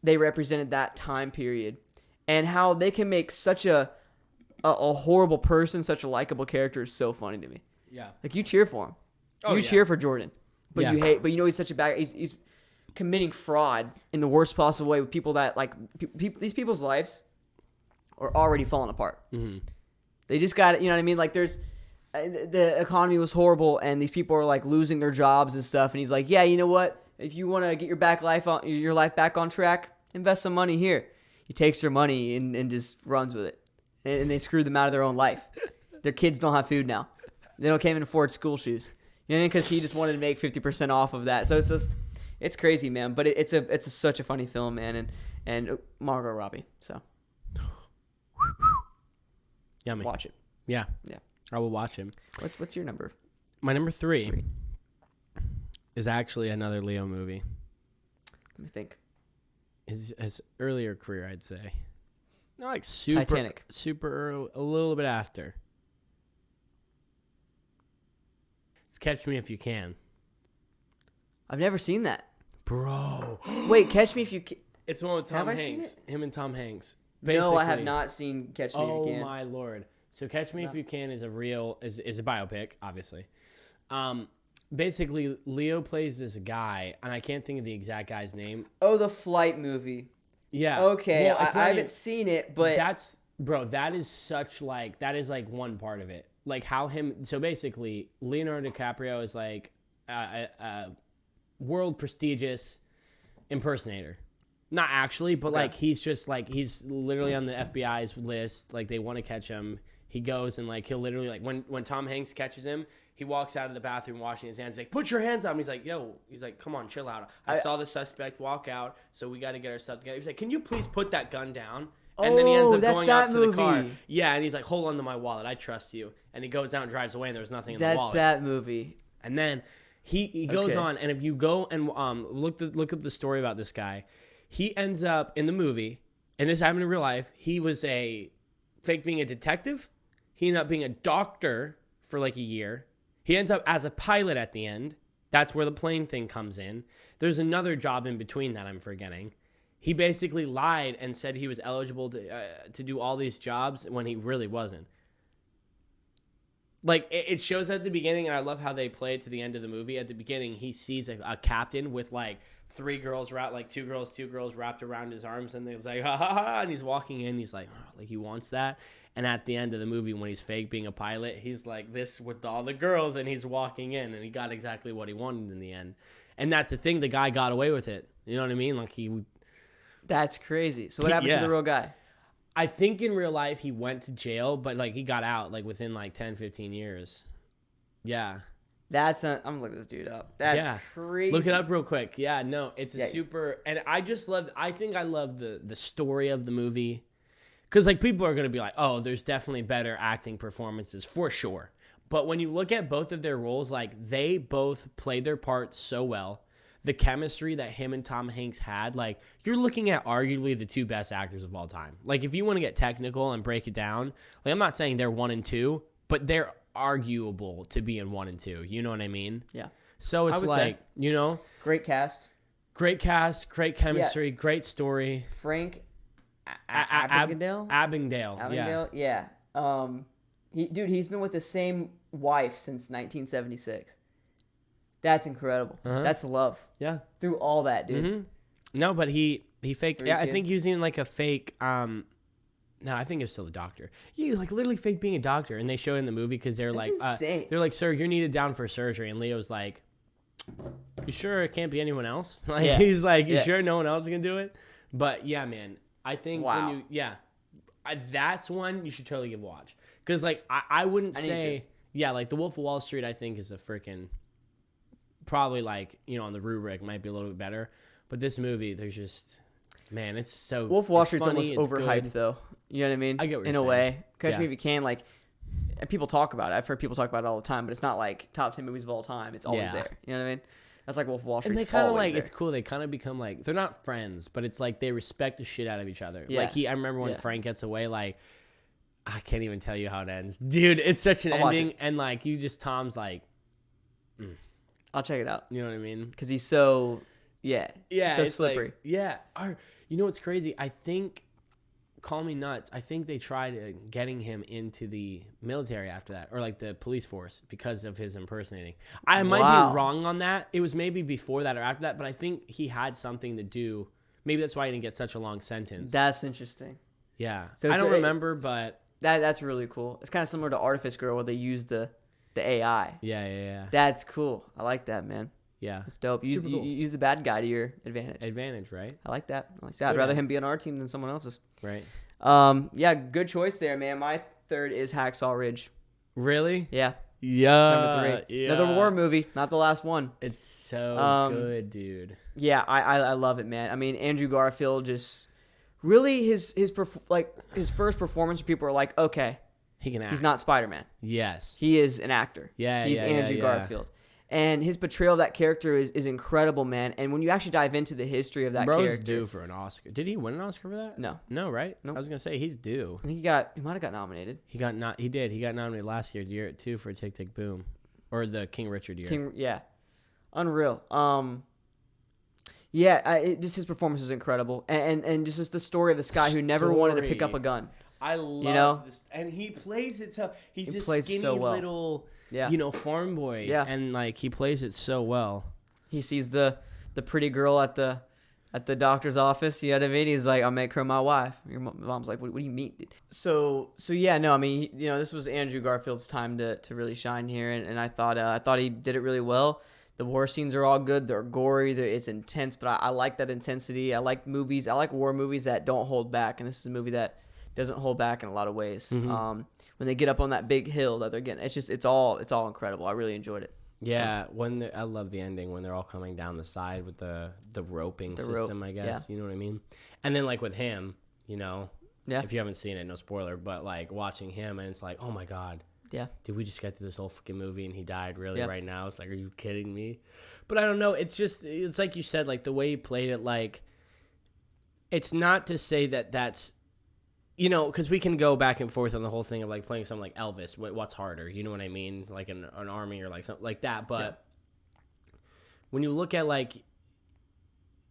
they represented that time period and how they can make such a horrible person such a likable character is so funny to me. Yeah. Like, you cheer for him. You cheer for Jordan, but you hate, but he's such a bad, he's committing fraud in the worst possible way with people that these people's lives are already falling apart. Mm-hmm. They just got, you know what I mean? Like, there's, the economy was horrible and these people are like losing their jobs and stuff. And he's like, yeah, you know what? If you want to get your life back on track, invest some money here. He takes their money and just runs with it. And they screw them out of their own life. Their kids don't have food now. They can't even afford school shoes. You know, because he just wanted to make 50% off of that. So it's crazy, man. But it's such a funny film, man. And Margot Robbie. So yummy. Watch it. Yeah. I will watch him. What's your number? My number 3 is actually another Leo movie. Let me think. his earlier career, I'd say. Not like super Titanic. Super early, a little bit after. It's Catch Me If You Can. I've never seen that. Bro. Wait, Catch Me If You Can. It's the one with Tom Have I seen Hanks. Him and Tom Hanks. No, I have Basically. not seen Catch Me If You Can. Oh my lord! So Catch Me If You Can is a biopic, obviously. Basically, Leo plays this guy, and I can't think of the exact guy's name. Oh, the Flight movie. Yeah. Okay, Well, it's I not haven't even- seen it, but that is like one part of it. Like how him. So basically, Leonardo DiCaprio is like a world prestigious impersonator. Not actually, but like he's just like he's literally on the FBI's list. Like they want to catch him. He goes and like he'll literally like when Tom Hanks catches him, he walks out of the bathroom washing his hands. He's like, put your hands on him. He's like, yo. He's like, come on, chill out. I saw the suspect walk out, so we got to get our stuff together. He's like, can you please put that gun down? And then he ends up going out to the car. Yeah, and he's like, hold on to my wallet. I trust you. And he goes out and drives away, and there was nothing in the wallet. That's that movie. And then he goes on, and if you go and look up the story about this guy, he ends up in the movie, and this happened in real life. He was fake being a detective. He ended up being a doctor for like a year. He ends up as a pilot at the end. That's where the plane thing comes in. There's another job in between that I'm forgetting. He basically lied and said he was eligible to do all these jobs when he really wasn't. Like, it shows at the beginning, and I love how they play it to the end of the movie. At the beginning, he sees a captain with, like, two girls wrapped around his arms, and he's like, ha, ha, ha, and he's walking in. He's like, oh, like, he wants that. And at the end of the movie, when he's fake being a pilot, he's like this with all the girls, and he's walking in, and he got exactly what he wanted in the end. And that's the thing. The guy got away with it. You know what I mean? Like, That's crazy. So what happened to the real guy? I think in real life he went to jail, but like he got out like within like 10, 15 years. Yeah. I'm gonna look this dude up. That's crazy. Look it up real quick. Yeah, no, it's a super, and I think I love the story of the movie. Cause like people are going to be like, oh, there's definitely better acting performances for sure. But when you look at both of their roles, like they both played their parts so well. The chemistry that him and Tom Hanks had, like you're looking at arguably the two best actors of all time. Like if you want to get technical and break it down, like I'm not saying they're 1 and 2, but they're arguable to be in 1 and 2. You know what I mean? Yeah. So it's like, you know, great cast, great chemistry, great story. Frank Abagnale. Abagnale. Yeah. He's been with the same wife since 1976. That's incredible. That's love. Yeah. Through all that, dude. Mm-hmm. No, but he faked. Yeah, I think kids. using like a fake. No, I think it was still the doctor. Yeah, like literally fake being a doctor, and they show it in the movie because they're insane. they're like, sir, you're needed down for surgery, and Leo's like, you sure it can't be anyone else? Like he's like, you sure no one else can do it? But yeah, man, I think that's one you should totally give a watch because like I wouldn't say like The Wolf of Wall Street. I think is a freaking. Probably like, you know, on the rubric might be a little bit better. But this movie, there's just, man, it's so Wolf of Wall Street's funny, almost overhyped, good. though. You know what I mean? I get what in you're a saying. way. Catch Me If You Can, like, and people talk about it. I've heard people talk about it all the time, but it's not like top 10 movies of all time. It's always there. You know what I mean? That's like Wolf of Wall Street. And they kind of like, it's cool. They kind of become like, they're not friends, but it's like they respect the shit out of each other. Yeah. Like I remember when Frank gets away, like, I can't even tell you how it ends. Dude, it's such an ending. And like, Tom's like, I'll check it out. You know what I mean? Because he's so, so slippery. Like, you know what's crazy? I think, call me nuts, I think they tried getting him into the military after that, or like the police force because of his impersonating. I might be wrong on that. It was maybe before that or after that, but I think he had something to do. Maybe that's why he didn't get such a long sentence. That's interesting. Yeah. So I don't remember, but... That's really cool. It's kind of similar to Artifice Girl where they use the AI. Yeah. That's cool. I like that, man. Yeah. That's dope. You use the bad guy to your advantage. Right? I like that. I'd rather him be on our team than someone else's. Right. Yeah, good choice there, man. My third is Hacksaw Ridge. Really? Yeah. Yeah. It's number 3. Yeah. Another war movie, not the last one. It's so good, dude. Yeah, I love it, man. I mean, Andrew Garfield just really his first performance, people are like, okay, he can act. He's not Spider-Man. Yes. He is an actor. Yeah, He's Andrew Garfield. And his portrayal of that character is incredible, man. And when you actually dive into the history of that Bro's character, due for an Oscar. Did he win an Oscar for that? No, right? Nope. I was gonna say he's due. I think he might have got nominated. He did. He got nominated last year, the year too, for Tick Tick Boom, or the King Richard year. Yeah, unreal. Just his performance is incredible, and just the story of this guy who never wanted to pick up a gun. I love this, and he plays it so. He's this skinny so well. Little, farm boy. Yeah, and like he plays it so well. He sees the pretty girl at the doctor's office. You know what I mean? He's like, "I'll make her my wife." Your mom's like, "What do you mean?" Dude? So yeah, no, I mean, this was Andrew Garfield's time to really shine here, and I thought he did it really well. The war scenes are all good. They're gory. It's intense, but I like that intensity. I like war movies that don't hold back, and this is a movie that doesn't hold back in a lot of ways. Mm-hmm. When they get up on that big hill that they're getting, it's all incredible. I really enjoyed it. Yeah, I love the ending when they're all coming down the side with the roping system, I guess. Yeah. You know what I mean? And then like with him, if you haven't seen it, no spoiler, but like watching him and it's like, oh my God. Yeah. Did we just get through this whole fucking movie and he died right now? It's like, are you kidding me? But I don't know. It's like you said, like the way he played it, like it's not to say that's, because we can go back and forth on the whole thing of like playing something like Elvis. What's harder? You know what I mean? Like an army or like something like that. But when you look at like,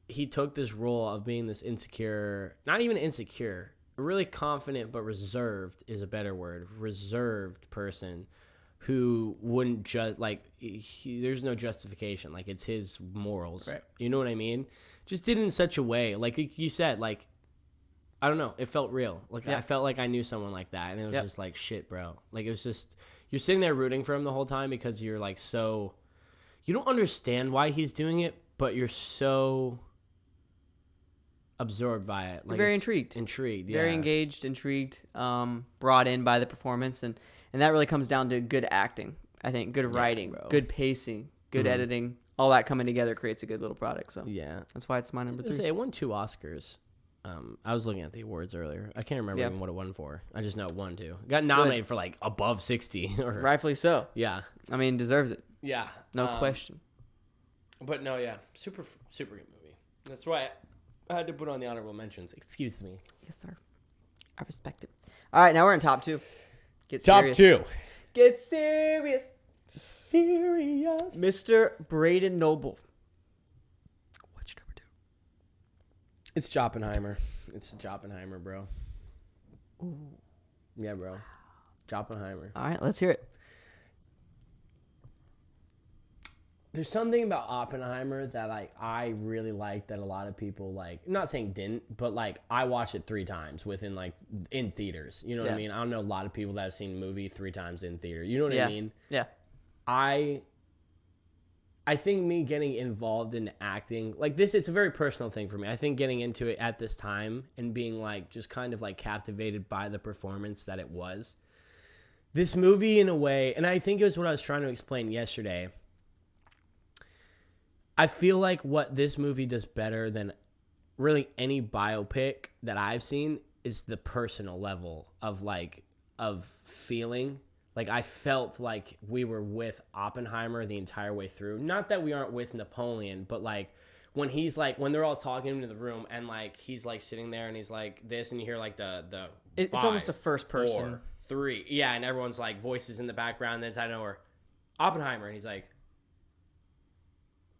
he took this role of being this insecure, not even insecure, really confident but reserved is a better word. Reserved person who wouldn't just like there's no justification. Like it's his morals. Right. You know what I mean? Just did it in such a way, like you said, like I don't know, it felt real. Like I felt like I knew someone like that, and it was just like shit, bro. Like it was just you're sitting there rooting for him the whole time because you're like so you don't understand why he's doing it, but you're so absorbed by it. Like very intrigued, very engaged, intrigued, brought in by the performance, and that really comes down to good acting. I think good writing, good pacing, good editing, all that coming together creates a good little product. So that's why it's my number 3. It won 2 Oscars. I was looking at the awards earlier. I can't remember even what it won for. I just know it won 2. Got nominated for like above 60. Rightfully so. Yeah. I mean, deserves it. Yeah. No question. But no, super good movie. That's why I had to put on the honorable mentions. Excuse me. Yes, sir. I respect it. All right, now we're in top 2. Get top serious. 2. Get serious. Serious. Mr. Brayden Noble. What's your number 2? It's Oppenheimer. It's Oppenheimer, bro. Ooh. Yeah, bro. Oppenheimer. All right, let's hear it. There's something about Oppenheimer that like I really like that a lot of people like. I'm not saying didn't, but like I watched it 3 times in theaters. You know what I mean? I don't know a lot of people that have seen the movie 3 times in theater. You know what I mean? Yeah. I think me getting involved in acting like this, it's a very personal thing for me. I think getting into it at this time and being like just kind of like captivated by the performance that it was. This movie in a way, and I think it was what I was trying to explain yesterday. I feel like what this movie does better than really any biopic that I've seen is the personal level of feeling. Like I felt like we were with Oppenheimer the entire way through. Not that we aren't with Napoleon, but like when he's like when they're all talking into the room and like he's like sitting there and he's like this and you hear like it's 5, almost a first person 4, 3, yeah, and everyone's like voices in the background. And then it's out of nowhere, Oppenheimer, and he's like,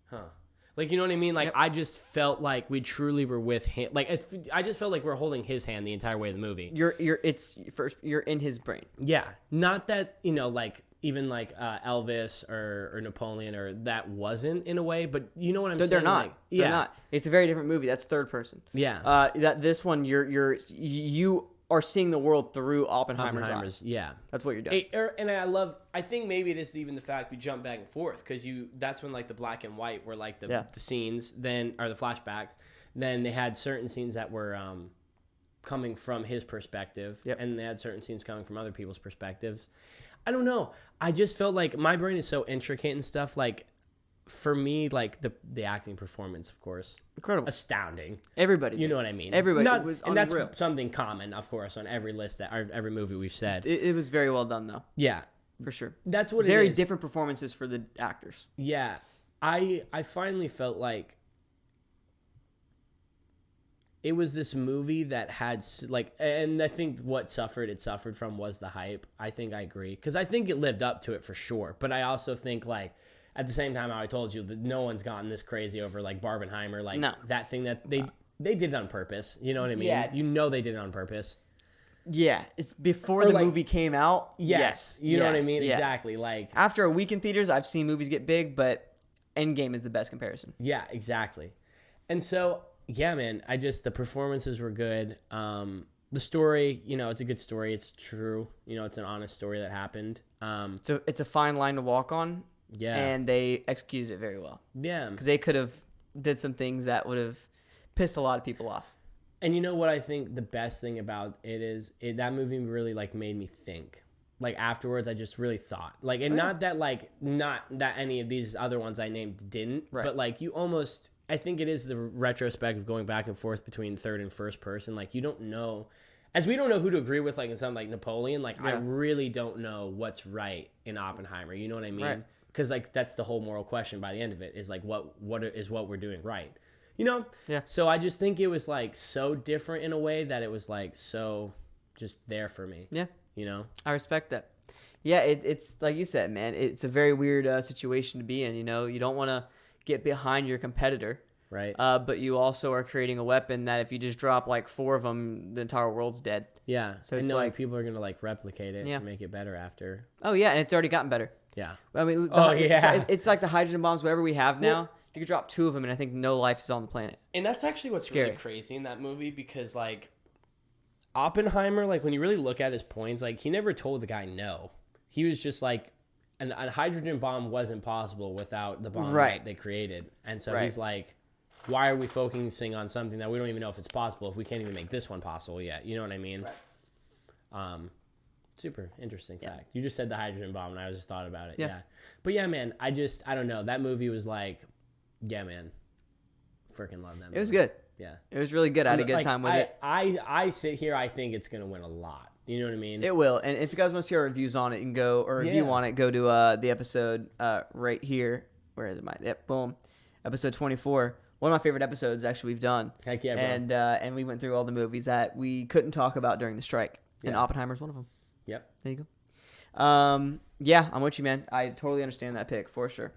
huh. Like, you know what I mean? Like, I just felt like we truly were with him. Like, I just felt like we're holding his hand the entire way of the movie. You're in his brain. Yeah. Not that, like, even like Elvis or Napoleon or that wasn't in a way, but you know what I'm saying? They're not. Like, They're not. It's a very different movie. That's third person. Yeah. This one, you are seeing the world through Oppenheimer's eyes. Yeah. That's what you're doing. And I think maybe this is even the fact we jump back and forth because that's when like the black and white were like the scenes then, or the flashbacks. Then they had certain scenes that were coming from his perspective and they had certain scenes coming from other people's perspectives. I don't know. I just felt like my brain is so intricate and stuff. Like for me, like the acting performance, of course, incredible, astounding. Everybody, you know what I mean. Everybody was and unreal. That's something common, of course, on every list or every movie we've said. It was very well done, though. Yeah, for sure. That's what it is. Very different performances for the actors. Yeah. I finally felt like it was this movie that had, like, and I think what it suffered from was the hype. I think I agree. Because I think it lived up to it for sure. But I also think, like, at the same time, how I told you, that no one's gotten this crazy over, like, Barbenheimer. Like, that thing that they did it on purpose. You know what I mean? Yeah. You know they did it on purpose. Yeah, it's before the movie came out. Yes. You know what I mean? Yeah. Exactly. Like, after a week in theaters, I've seen movies get big, but Endgame is the best comparison. Yeah, exactly. And so, yeah, man, the performances were good. The story, it's a good story. It's true. It's an honest story that happened. So it's a fine line to walk on. Yeah. And they executed it very well. Yeah. Because they could have did some things that would have pissed a lot of people off. And you know what I think the best thing about it is? That movie really, like, made me think. Like, afterwards, I just really thought. Like, and not that any of these other ones I named didn't. Right. But, like, you almost... I think it is the retrospect of going back and forth between third and first person. Like, you don't know... As we don't know who to agree with, like, in something like Napoleon, like, I really don't know what's right in Oppenheimer. You know what I mean? Right. Because, like, that's the whole moral question by the end of it, is, like, what is what we're doing right? Yeah. So I just think it was, like, so different in a way that it was, like, so just there for me. Yeah. I respect that. Yeah, it's like you said, man. It's a very weird situation to be in. You don't want to get behind your competitor. Right. But you also are creating a weapon that if you just drop, like, 4 of them, the entire world's dead. Yeah. So it's like people are going to, like, replicate it and make it better after. Oh, yeah, and it's already gotten better. Yeah. I mean, it's like the hydrogen bombs, whatever we have now. You could drop 2 of them, and I think no life is on the planet. And that's actually what's really crazy in that movie because, like, Oppenheimer, like, when you really look at his points, like, he never told the guy no. He was just like, a hydrogen bomb wasn't possible without the bomb that they created. And so he's like, why are we focusing on something that we don't even know if it's possible if we can't even make this one possible yet? You know what I mean? Right. Super interesting fact. You just said the hydrogen bomb, and I just thought about it. Yeah. But, yeah, man, I don't know. That movie was like, yeah, man, freaking love that movie. It was good. Yeah. It was really good. I had a good time with it. I sit here, I think it's going to win a lot. You know what I mean? It will. And if you guys want to see our reviews on it, you can go, or review on it, go to the episode right here. Where is it? Yep, boom. Episode 24. One of my favorite episodes, actually, we've done. Heck yeah, bro. And we went through all the movies that we couldn't talk about during the strike. And Oppenheimer's one of them. Yep. There you go. Yeah, I'm with you, man. I totally understand that pick, for sure.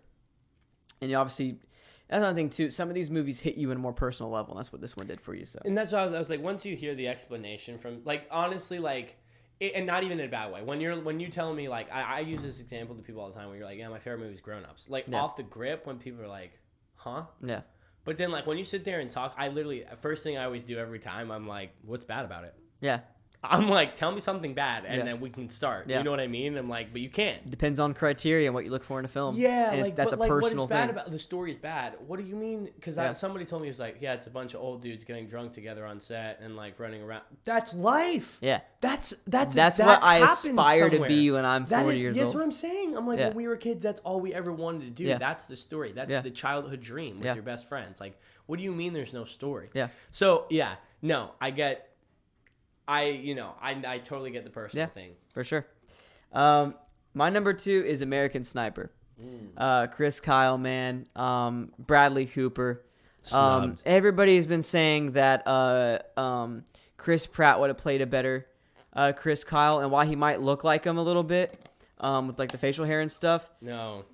And you obviously... That's another thing, too. Some of these movies hit you in a more personal level, and that's what this one did for you. So. And that's why I was like, once you hear the explanation from... Like, honestly, like... and not even in a bad way. When you tell me, like... I use this example to people all the time where you're like, yeah, my favorite movie is Grown Ups. Like, off the grip, when people are like, huh? Yeah. But then, like, when you sit there and talk, I literally... First thing I always do every time, I'm like, what's bad about it? Yeah. I'm like, tell me something bad, and then we can start. Yeah. You know what I mean? I'm like, but you can't. Depends on criteria and what you look for in a film. Yeah, and like that's a personal what is bad thing. about the story is bad. What do you mean? Because somebody told me it was like, yeah, it's a bunch of old dudes getting drunk together on set and like running around. That's life. Yeah, that's what I aspire to be when I'm 40 years old. That's what I'm saying. I'm like, when we were kids, that's all we ever wanted to do. Yeah. That's the story. That's the childhood dream with your best friends. Like, what do you mean there's no story? Yeah. So no, I totally get the personal thing. For sure. My number 2 is American Sniper. Chris Kyle, man. Bradley Cooper. Everybody's been saying that Chris Pratt would have played a better Chris Kyle, and why he might look like him a little bit with like the facial hair and stuff. No.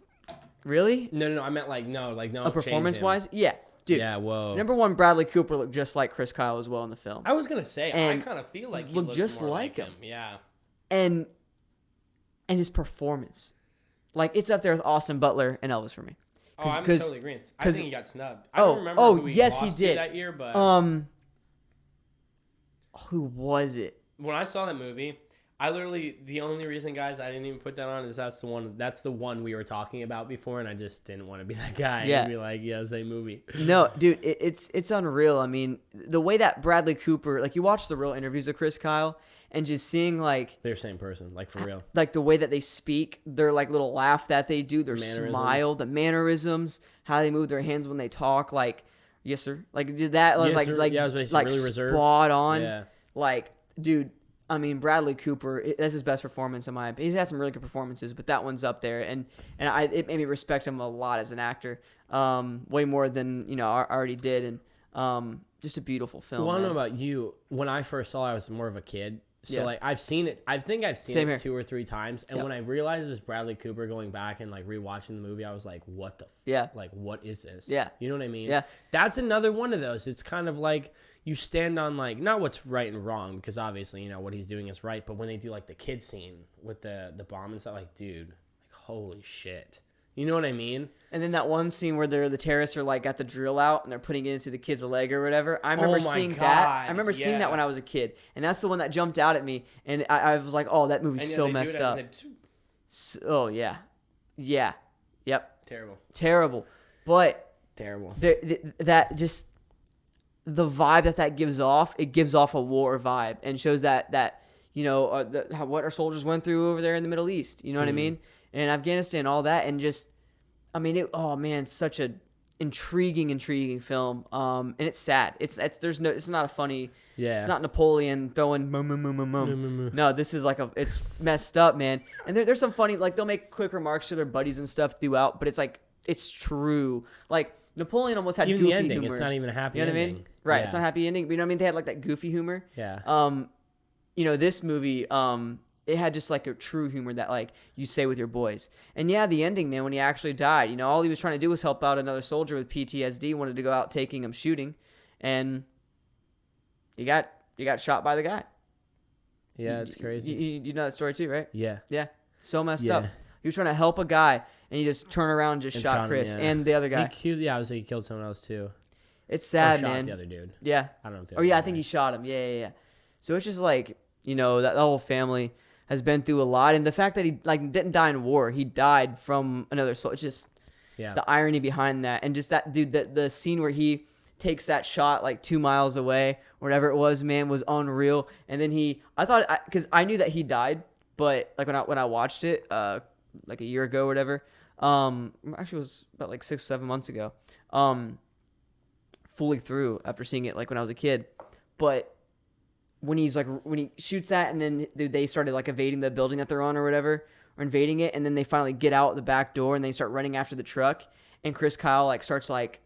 Really? No. I meant no. Performance-wise? Yeah. Dude, yeah, whoa. Number 1, Bradley Cooper looked just like Chris Kyle as well in the film. I was going to say, I kind of feel like he looks just more like him. Yeah. And his performance. Like, it's up there with Austin Butler and Elvis for me. I'm totally agreeing. I think he got snubbed. I don't remember who he yes, lost he did. To that year, but... Who was it? When I saw that movie... the only reason, guys, I didn't even put that on is that's the one we were talking about before, and I just didn't want to be that guy and be like, yeah, same movie. No, dude, it's unreal. I mean, the way that Bradley Cooper, like, you watch the real interviews of Chris Kyle, and just seeing, like... They're the same person, like, for real. Like, the way that they speak, their, like, little laugh that they do, their smile, the mannerisms, how they move their hands when they talk, like, yes, sir. Like, that was, yes, like really spot on. Yeah. Like, dude... I mean, Bradley Cooper, that's his best performance in my opinion. He's had some really good performances, but that one's up there. And it made me respect him a lot as an actor, way more than, I already did. And just a beautiful film. Well, I don't know about you. When I first saw it, I was more of a kid. So, like, I've seen it. I think I've seen Same it here. 2 or 3 times. And when I realized it was Bradley Cooper going back and, like, rewatching the movie, I was like, what the Yeah. Like, what is this? Yeah. You know what I mean? Yeah. That's another one of those. It's kind of like you stand on, like, not what's right and wrong, because obviously, what he's doing is right. But when they do, like, the kid scene with the bomb and stuff, like, dude, like, holy shit. You know what I mean? And then that one scene where the terrorists are like got the drill out and they're putting it into the kid's leg or whatever. I remember seeing that. I remember seeing that when I was a kid, and that's the one that jumped out at me. And I was like, "Oh, that movie's so messed up." Oh yeah, yep. Terrible. But terrible. That just the vibe that gives off. It gives off a war vibe and shows that what our soldiers went through over there in the Middle East. You know what I mean? And Afghanistan, all that, and just, I mean, such a intriguing film. And it's sad. It's not a funny. Yeah. It's not Napoleon throwing mum. No, this is like it's messed up, man. And there's some funny, like they'll make quick remarks to their buddies and stuff throughout, but it's like it's true. Like Napoleon almost had even goofy the ending, humor. It's not even a happy ending. You know what I mean? Right. Yeah. It's not a happy ending, but you know what I mean? They had like that goofy humor. Yeah. This movie, it had just like a true humor that like you say with your boys. And yeah, the ending, man, when he actually died, all he was trying to do was help out another soldier with PTSD, wanted to go out taking him shooting, and you got shot by the guy. Yeah, it's crazy. You know that story too, right? Yeah. Yeah. So messed up. He was trying to help a guy and he just turned around and just shot Chris and the other guy. I was like, he killed someone else too. It's sad, shot man. The other dude. Yeah. I don't know. Oh yeah, I think he shot him. Yeah. So it's just like, that whole family has been through a lot, and the fact that he like didn't die in war, he died from another soul. It's just the irony behind that, and just that dude, the scene where he takes that shot like 2 miles away, or whatever it was, man, was unreal. And then because I knew that he died, but like when I watched it, like a year ago or whatever, actually it was about like 6-7 months ago, fully through after seeing it like when I was a kid, but. When he shoots that, and then they started like evading the building that they're on or whatever, or invading it, and then they finally get out the back door and they start running after the truck, and Chris Kyle like starts like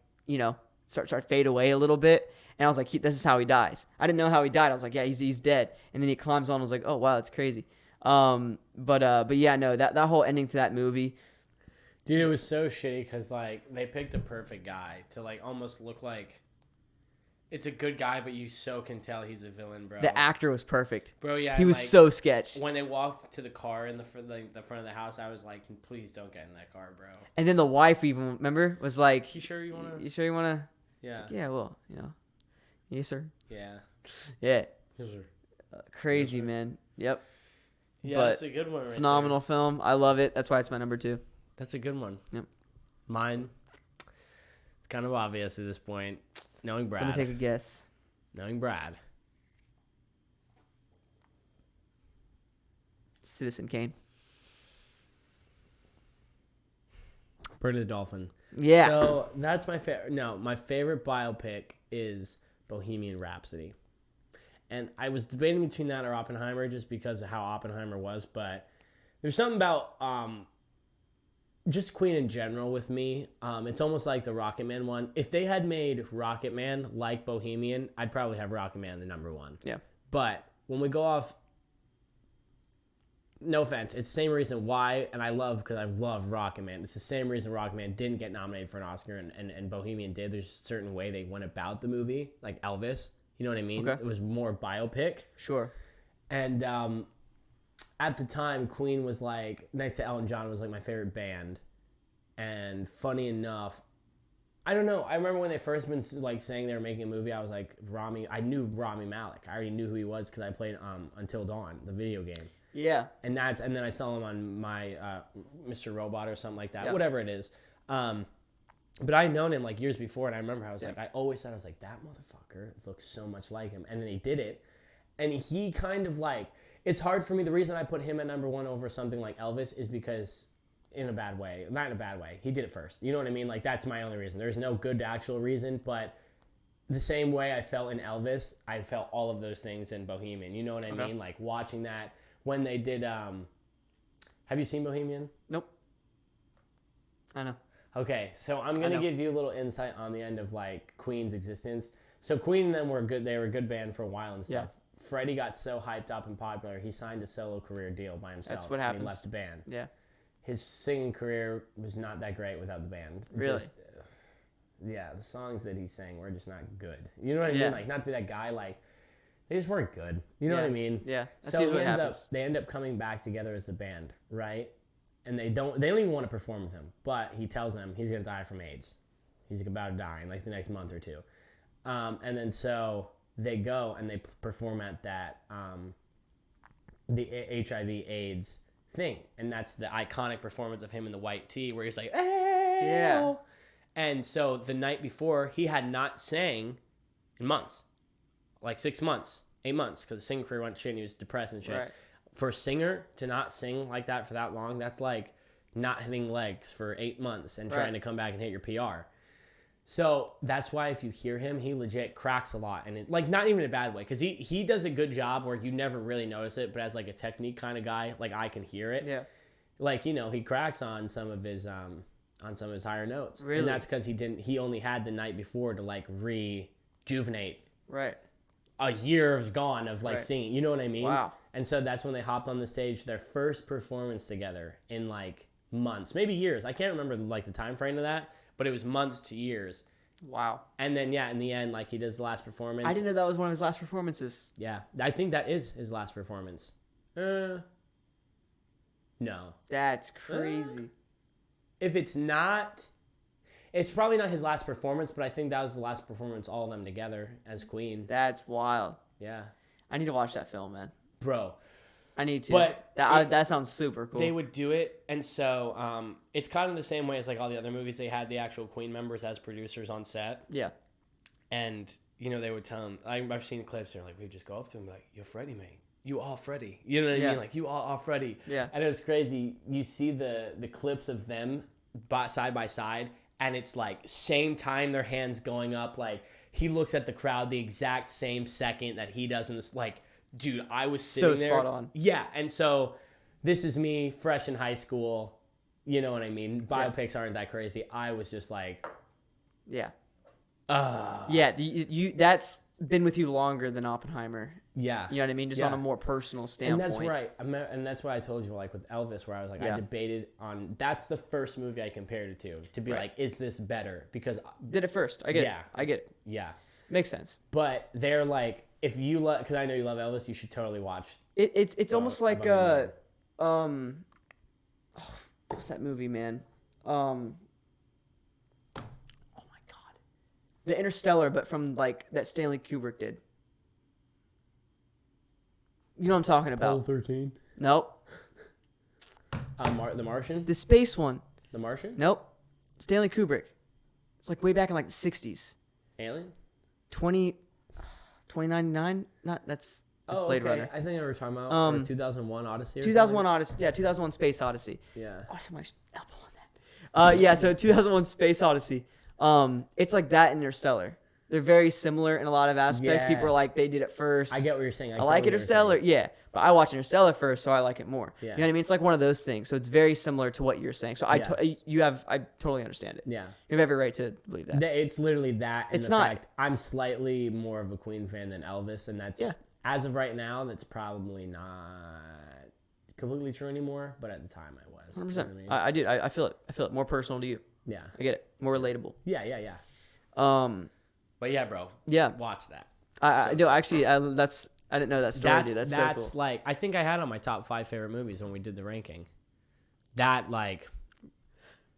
start fade away a little bit, and I was like, this is how he dies. I didn't know how he died. I was like, yeah, he's dead, and then he climbs on. I was like, oh wow, that's crazy. But yeah, no, that whole ending to that movie, dude, it was so shitty because like they picked a perfect guy to like almost look like. It's a good guy, but you so can tell he's a villain, bro. The actor was perfect. Bro, yeah. He was so sketch. When they walked to the car in the front of the house, I was like, please don't get in that car, bro. And then the wife even, remember, was like... You sure you want to... You sure you want to... Yeah. Like, yeah, well, Yes, sir. Yeah. Yeah. Yes, sir. Crazy, yes, sir. Man. Yep. Yeah, but that's a good one right phenomenal there. film. I love it. That's why it's my number 2. That's a good one. Yep. Mine, it's kind of obvious at this point. Knowing Brad. Let me take a guess. Knowing Brad. Citizen Kane. Bird of the Dolphin. Yeah. So that's my favorite. No, my favorite biopic is Bohemian Rhapsody. And I was debating between that or Oppenheimer just because of how Oppenheimer was. But there's something about just Queen in general with me. It's almost like the Rocket Man one. If they had made Rocket Man like Bohemian, I'd probably have Rocket Man the number 1. Yeah. But when we go off, no offense, it's the same reason why, and I love Rocket Man. It's the same reason Rocket Man didn't get nominated for an Oscar and Bohemian did. There's a certain way they went about the movie, like Elvis. You know what I mean? Okay. It was more biopic. Sure. And at the time, Queen was like, next to Elton John, was like my favorite band. And funny enough, I don't know. I remember when they first been like saying they were making a movie, I was like, I knew Rami Malek. I already knew who he was because I played Until Dawn, the video game. Yeah. And then I saw him on my Mr. Robot or something like that, yeah. Whatever it is. But I had known him like years before, and I remember I was like, I always thought, I was like, that motherfucker looks so much like him. And then he did it, and he kind of like, it's hard for me. The reason I put him at number 1 over something like Elvis is because, in a bad way, not in a bad way, he did it first. You know what I mean? Like, that's my only reason. There's no good actual reason, but the same way I felt in Elvis, I felt all of those things in Bohemian. You know what I Okay. mean? Like watching that when they did. Have you seen Bohemian? Nope. I know. Okay, so I'm gonna give you a little insight on the end of like Queen's existence. So Queen and them were good. They were a good band for a while and stuff. Yeah. Freddie got so hyped up and popular, he signed a solo career deal by himself. That's what and happens. he left the band. Yeah. His singing career was not that great without the band. Really? Yeah, the songs that he sang were just not good. You know what I Yeah. mean? Like, not to be that guy, like, they just weren't good. You know what I mean? Yeah. That's So usually what happens. they end up coming back together as the band, right? And they don't even want to perform with him. But he tells them he's going to die from AIDS. He's about to die in like the next month or two. And then so they go and they perform at that, the HIV AIDS thing. And that's the iconic performance of him in the white tee where he's like, hey! Yeah. And so the night before, he had not sang in months. Like 6 months, 8 months, because the singing career went to shit and he was depressed and shit. Right. For a singer to not sing like that for that long, that's like not hitting legs for 8 months and trying to come back and hit your PR. So that's why if you hear him, he legit cracks a lot. And like, not even in a bad way, because he does a good job where you never really notice it, but as like a technique kind of guy, like I can hear it. Yeah. Like, you know, he cracks on some of his higher notes. Really? And that's because he only had the night before to like rejuvenate Right. a year of gone of like Right. singing. You know what I mean? Wow. And so that's when they hopped on the stage, their first performance together in like months, maybe years. I can't remember like the time frame of that, but it was months to years. Wow. And then in the end, like he does the last performance. I didn't know that was one of his last performances. Yeah, I think that is his last performance. No. That's crazy. If it's not, it's probably not his last performance, but I think that was the last performance, all of them together as Queen. That's wild. Yeah. I need to watch that film, man. Bro. I need to. But that sounds super cool. They would do it, and so it's kind of the same way as like all the other movies. They had the actual Queen members as producers on set, Yeah. and you know they would tell them. I've seen clips. They're like, we just go up to him like, "You're Freddie, man. You are Freddie." You know what I mean? Like, you are Freddie. Yeah. And it was crazy. You see the clips of them side by side, and it's like same time their hands going up. Like he looks at the crowd the exact same second that he does in this. Like, dude, I was sitting there. So spot on. Yeah, and so this is me, fresh in high school. You know what I mean? Biopics aren't that crazy. I was just like, Yeah. Yeah. You that's been with you longer than Oppenheimer. yeah. You know what I mean? Just on a more personal And standpoint. that's right. And that's why I told you, like with Elvis, where I was like, I debated on. That's the first movie I compared it to be like, is this better? Because Did it first. I get Yeah. it. I get it. yeah, Makes sense. but they're like, if you love, because I know you love Elvis, you should totally watch. It's almost like Bohemian. what's that movie, man? Oh my god, The Interstellar, but from like that Stanley Kubrick did. You know what I'm talking about? 13. Nope. The Martian. The space one. The Martian. Nope. Stanley Kubrick. It's like way back in like the 60s. Alien. 2099? Not that's Blade Runner. I think I were talking about 2001 Odyssey. Or 2001 Odyssey. Yeah, 2001 Space Odyssey. Yeah. Oh, I have my elbow on that. Yeah, so 2001 Space Odyssey. It's like that in Interstellar. They're very similar in a lot of aspects. People are Yes. like, they did it first. I get what you're saying. I like Interstellar, yeah, but I watch Interstellar first, so I like it more. Yeah. You know what I mean? It's like one of those things. So it's very similar to what you're saying. So I totally understand it. Yeah. You have every right to believe that. It's literally that. And It's the not. fact I'm slightly more of a Queen fan than Elvis, and that's as of right now, that's probably not completely true anymore. But at the time, I was. 100%. You know what I mean? I did. I feel it. I feel it. More personal to you. Yeah. I get it. More relatable. Yeah. But yeah, bro. Yeah. Watch that. I do actually. I didn't know that story, dude. That's so cool. like, I think I had on my top 5 favorite movies when we did the ranking. That like.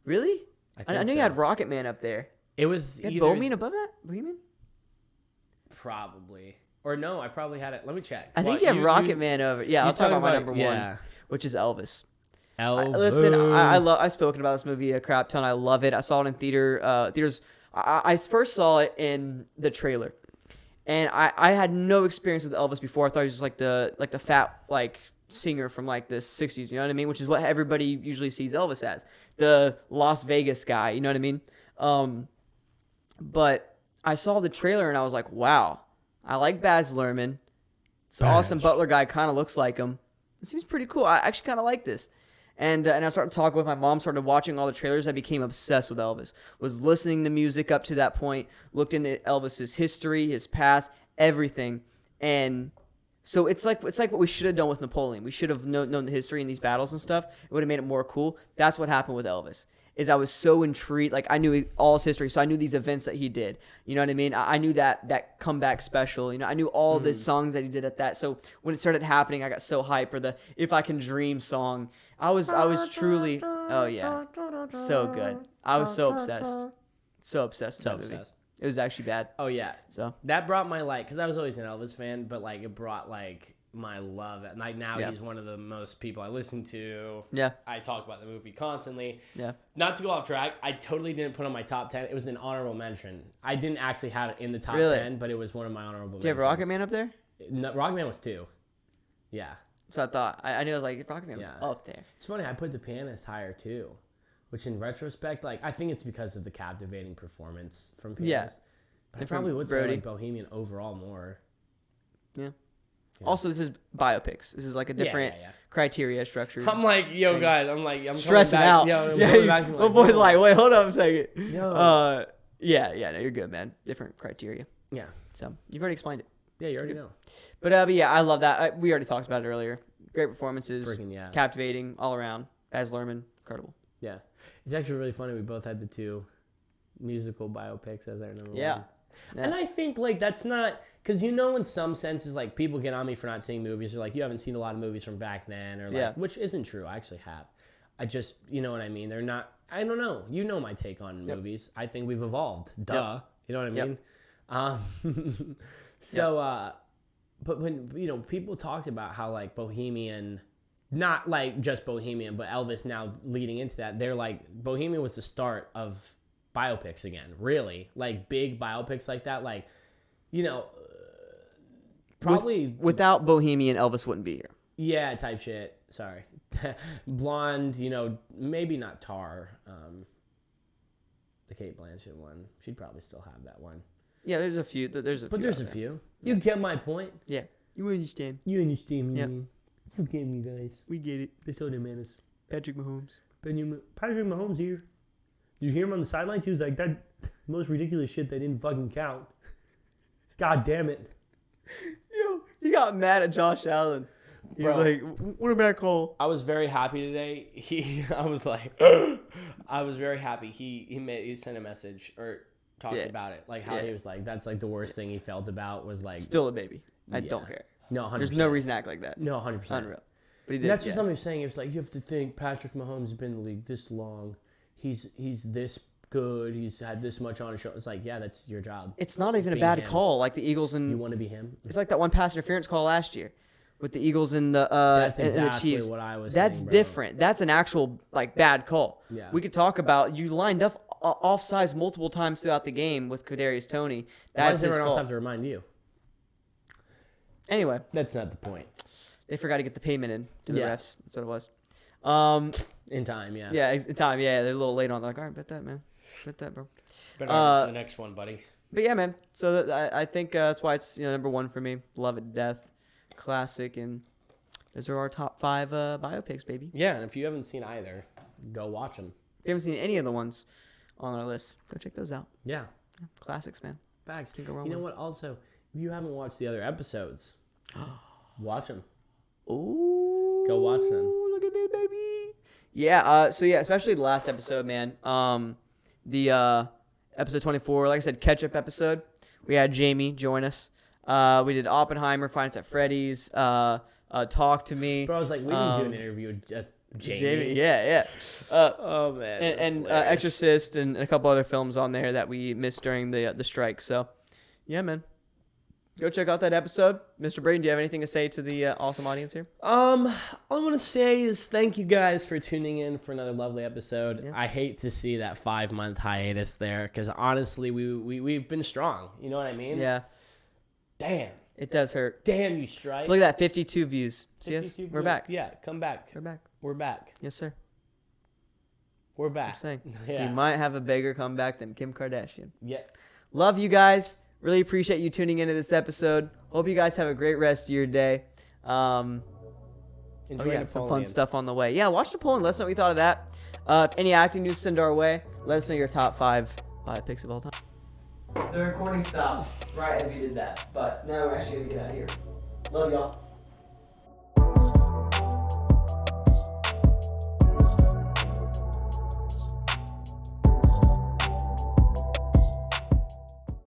Really? I I knew you had Rocket Man up there. It was You had either Bohemian above that? Bohemian? probably or no. I probably had it. Let me check. I think you have Rocket Man over. Yeah, I'll talk about my number one, which is Elvis. Elvis. Listen, I've spoken about this movie a crap ton. I love it. I saw it in theaters. I first saw it in the trailer, and I had no experience with Elvis before. I thought he was just like the fat like singer from like the 60s. You know what I mean? Which is what everybody usually sees Elvis as, the Las Vegas guy. You know what I mean? But I saw the trailer and I was like, wow, I like Baz Luhrmann. This Austin Butler guy kind of looks like him. It seems pretty cool. I actually kind of like this. And I started talking with my mom, started watching all the trailers. I became obsessed with Elvis. Was listening to music up to that point, looked into Elvis's history, his past, everything. And so it's like what we should have done with Napoleon. We should have known the history and these battles and stuff. It would have made it more cool. That's what happened with Elvis. Is I was so intrigued. Like, I knew all his history, so I knew these events that he did. You know what I mean? I knew that comeback special. You know, I knew all the songs that he did at that. So when it started happening, I got so hyped for the "If I Can Dream" song. I was truly, oh yeah, so good. I was so obsessed with that movie. It was actually bad. Oh yeah, so that brought my because I was always an Elvis fan, but like it brought like my love. And like now he's one of the most people I listen to. Yeah, I talk about the movie constantly. Yeah. Not to go off track, I totally didn't put on my top 10. It was an honorable mention. I didn't actually have it in the top 10, but it was one of my honorable mentions. Do you have Rocket Man up there? No, Rocket Man was 2. Yeah. So I thought I knew I was like Rocket Man was up there. It's funny. I put The Pianist higher too, which in retrospect, like I think it's because of the captivating performance from Pianist. But I probably would say like Bohemian overall more. Yeah. Also, this is biopics. This is like a different criteria structure. I'm like, yo, guys. I'm stressing out. Yo, my boy's like, wait, hold up a second. No, you're good, man. Different criteria. Yeah. So you've already explained it. Yeah, you already know. But yeah, I love that. We already talked about it earlier. Great performances. Freaking captivating all around. Baz Luhrmann, incredible. Yeah, it's actually really funny. We both had the 2 musical biopics as our number one. Yeah. And I think like that's not because in some senses like people get on me for not seeing movies or like you haven't seen a lot of movies from back then or like which isn't true. I actually have. I just you know what I mean. They're not. I don't know. You know my take on movies. I think we've evolved. Duh. You know what I mean? But when people talked about how like Bohemian, not like just Bohemian, but Elvis now leading into that, they're like Bohemian was the start of biopics again, really, like big biopics like that, like probably without Bohemian, Elvis wouldn't be here. Yeah, type shit. Sorry, Blonde. Maybe not Tar. The Kate Blanchett one, she'd probably still have that one. Yeah, there's a few. There's a few. You get my point. Yeah, you understand. You understand me. Yeah. Forgive me, guys. We get it. That's all that matters. Patrick Mahomes. Patrick Mahomes here. Did you hear him on the sidelines? He was like, that most ridiculous shit that didn't fucking count. God damn it. Yo, you got mad at Josh Allen. He's like, what a bad call. I was very happy today. I was very happy. He sent a message or talked about it. Like how he was like, that's like the worst thing he felt about was like. Still a baby. I don't care. No, 100%. There's no reason to act like that. No, 100%. Unreal. But he did. And that's what somebody was saying. It was like, you have to think Patrick Mahomes has been in the league this long. He's this good. He's had this much on his show. It's like, yeah, that's your job. It's not even a bad call. Like the Eagles and you want to be him. It's like that one pass interference call last year with the Eagles and the that's exactly and the Chiefs. What I was. That's saying, different. That's an actual like bad call. Yeah. We could talk about you lined up offsides multiple times throughout the game with Kadarius Toney. That's Why does everyone his else fault. have to remind you? Anyway, that's not the point. They forgot to get the payment in to the refs. That's what it was. In time, yeah. Yeah, in time. Yeah, they're a little late on. They're like, all right, bet that, man. Bet that, bro. Better for the next one, buddy. But yeah, man. So I think that's why it's number one for me. Love it to death. Classic. And those are our top 5 biopics, baby. Yeah, and if you haven't seen either, go watch them. If you haven't seen any of the ones on our list, go check those out. Yeah. Classics, man. Facts. Can't go wrong You know with what? Also, if you haven't watched the other episodes, watch them. Ooh. Go watch them. Look at me, baby. Yeah, especially the last episode, man. The episode 24, like I said, catch-up episode. We had Jamie join us. We did Oppenheimer, Finance at Freddy's, Talk to Me. Bro, I was like, we didn't do an interview with just Jamie. Yeah. Oh, man. And Exorcist and a couple other films on there that we missed during the strike. So, yeah, man. Go check out that episode. Mr. Brayden, do you have anything to say to the awesome audience here? All I want to say is thank you guys for tuning in for another lovely episode. Yeah. I hate to see that 5-month hiatus there because honestly, we've been strong. You know what I mean? Yeah. Damn. It does hurt. Damn, you strike. Look at that, 52 views. See us? We're back. Yeah, come back. We're back. Yes, sir. We're back. I'm saying. Yeah. We might have a bigger comeback than Kim Kardashian. Yeah. Love you guys. Really appreciate you tuning into this episode. Hope you guys have a great rest of your day. Enjoy some fun Napoleon. stuff on the way. Yeah, watch Napoleon. Let us know what you thought of that. If any acting news send our way, let us know your top 5 biopics of all time. The recording stopped right as we did that, but now we're actually going to get out of here. Love y'all.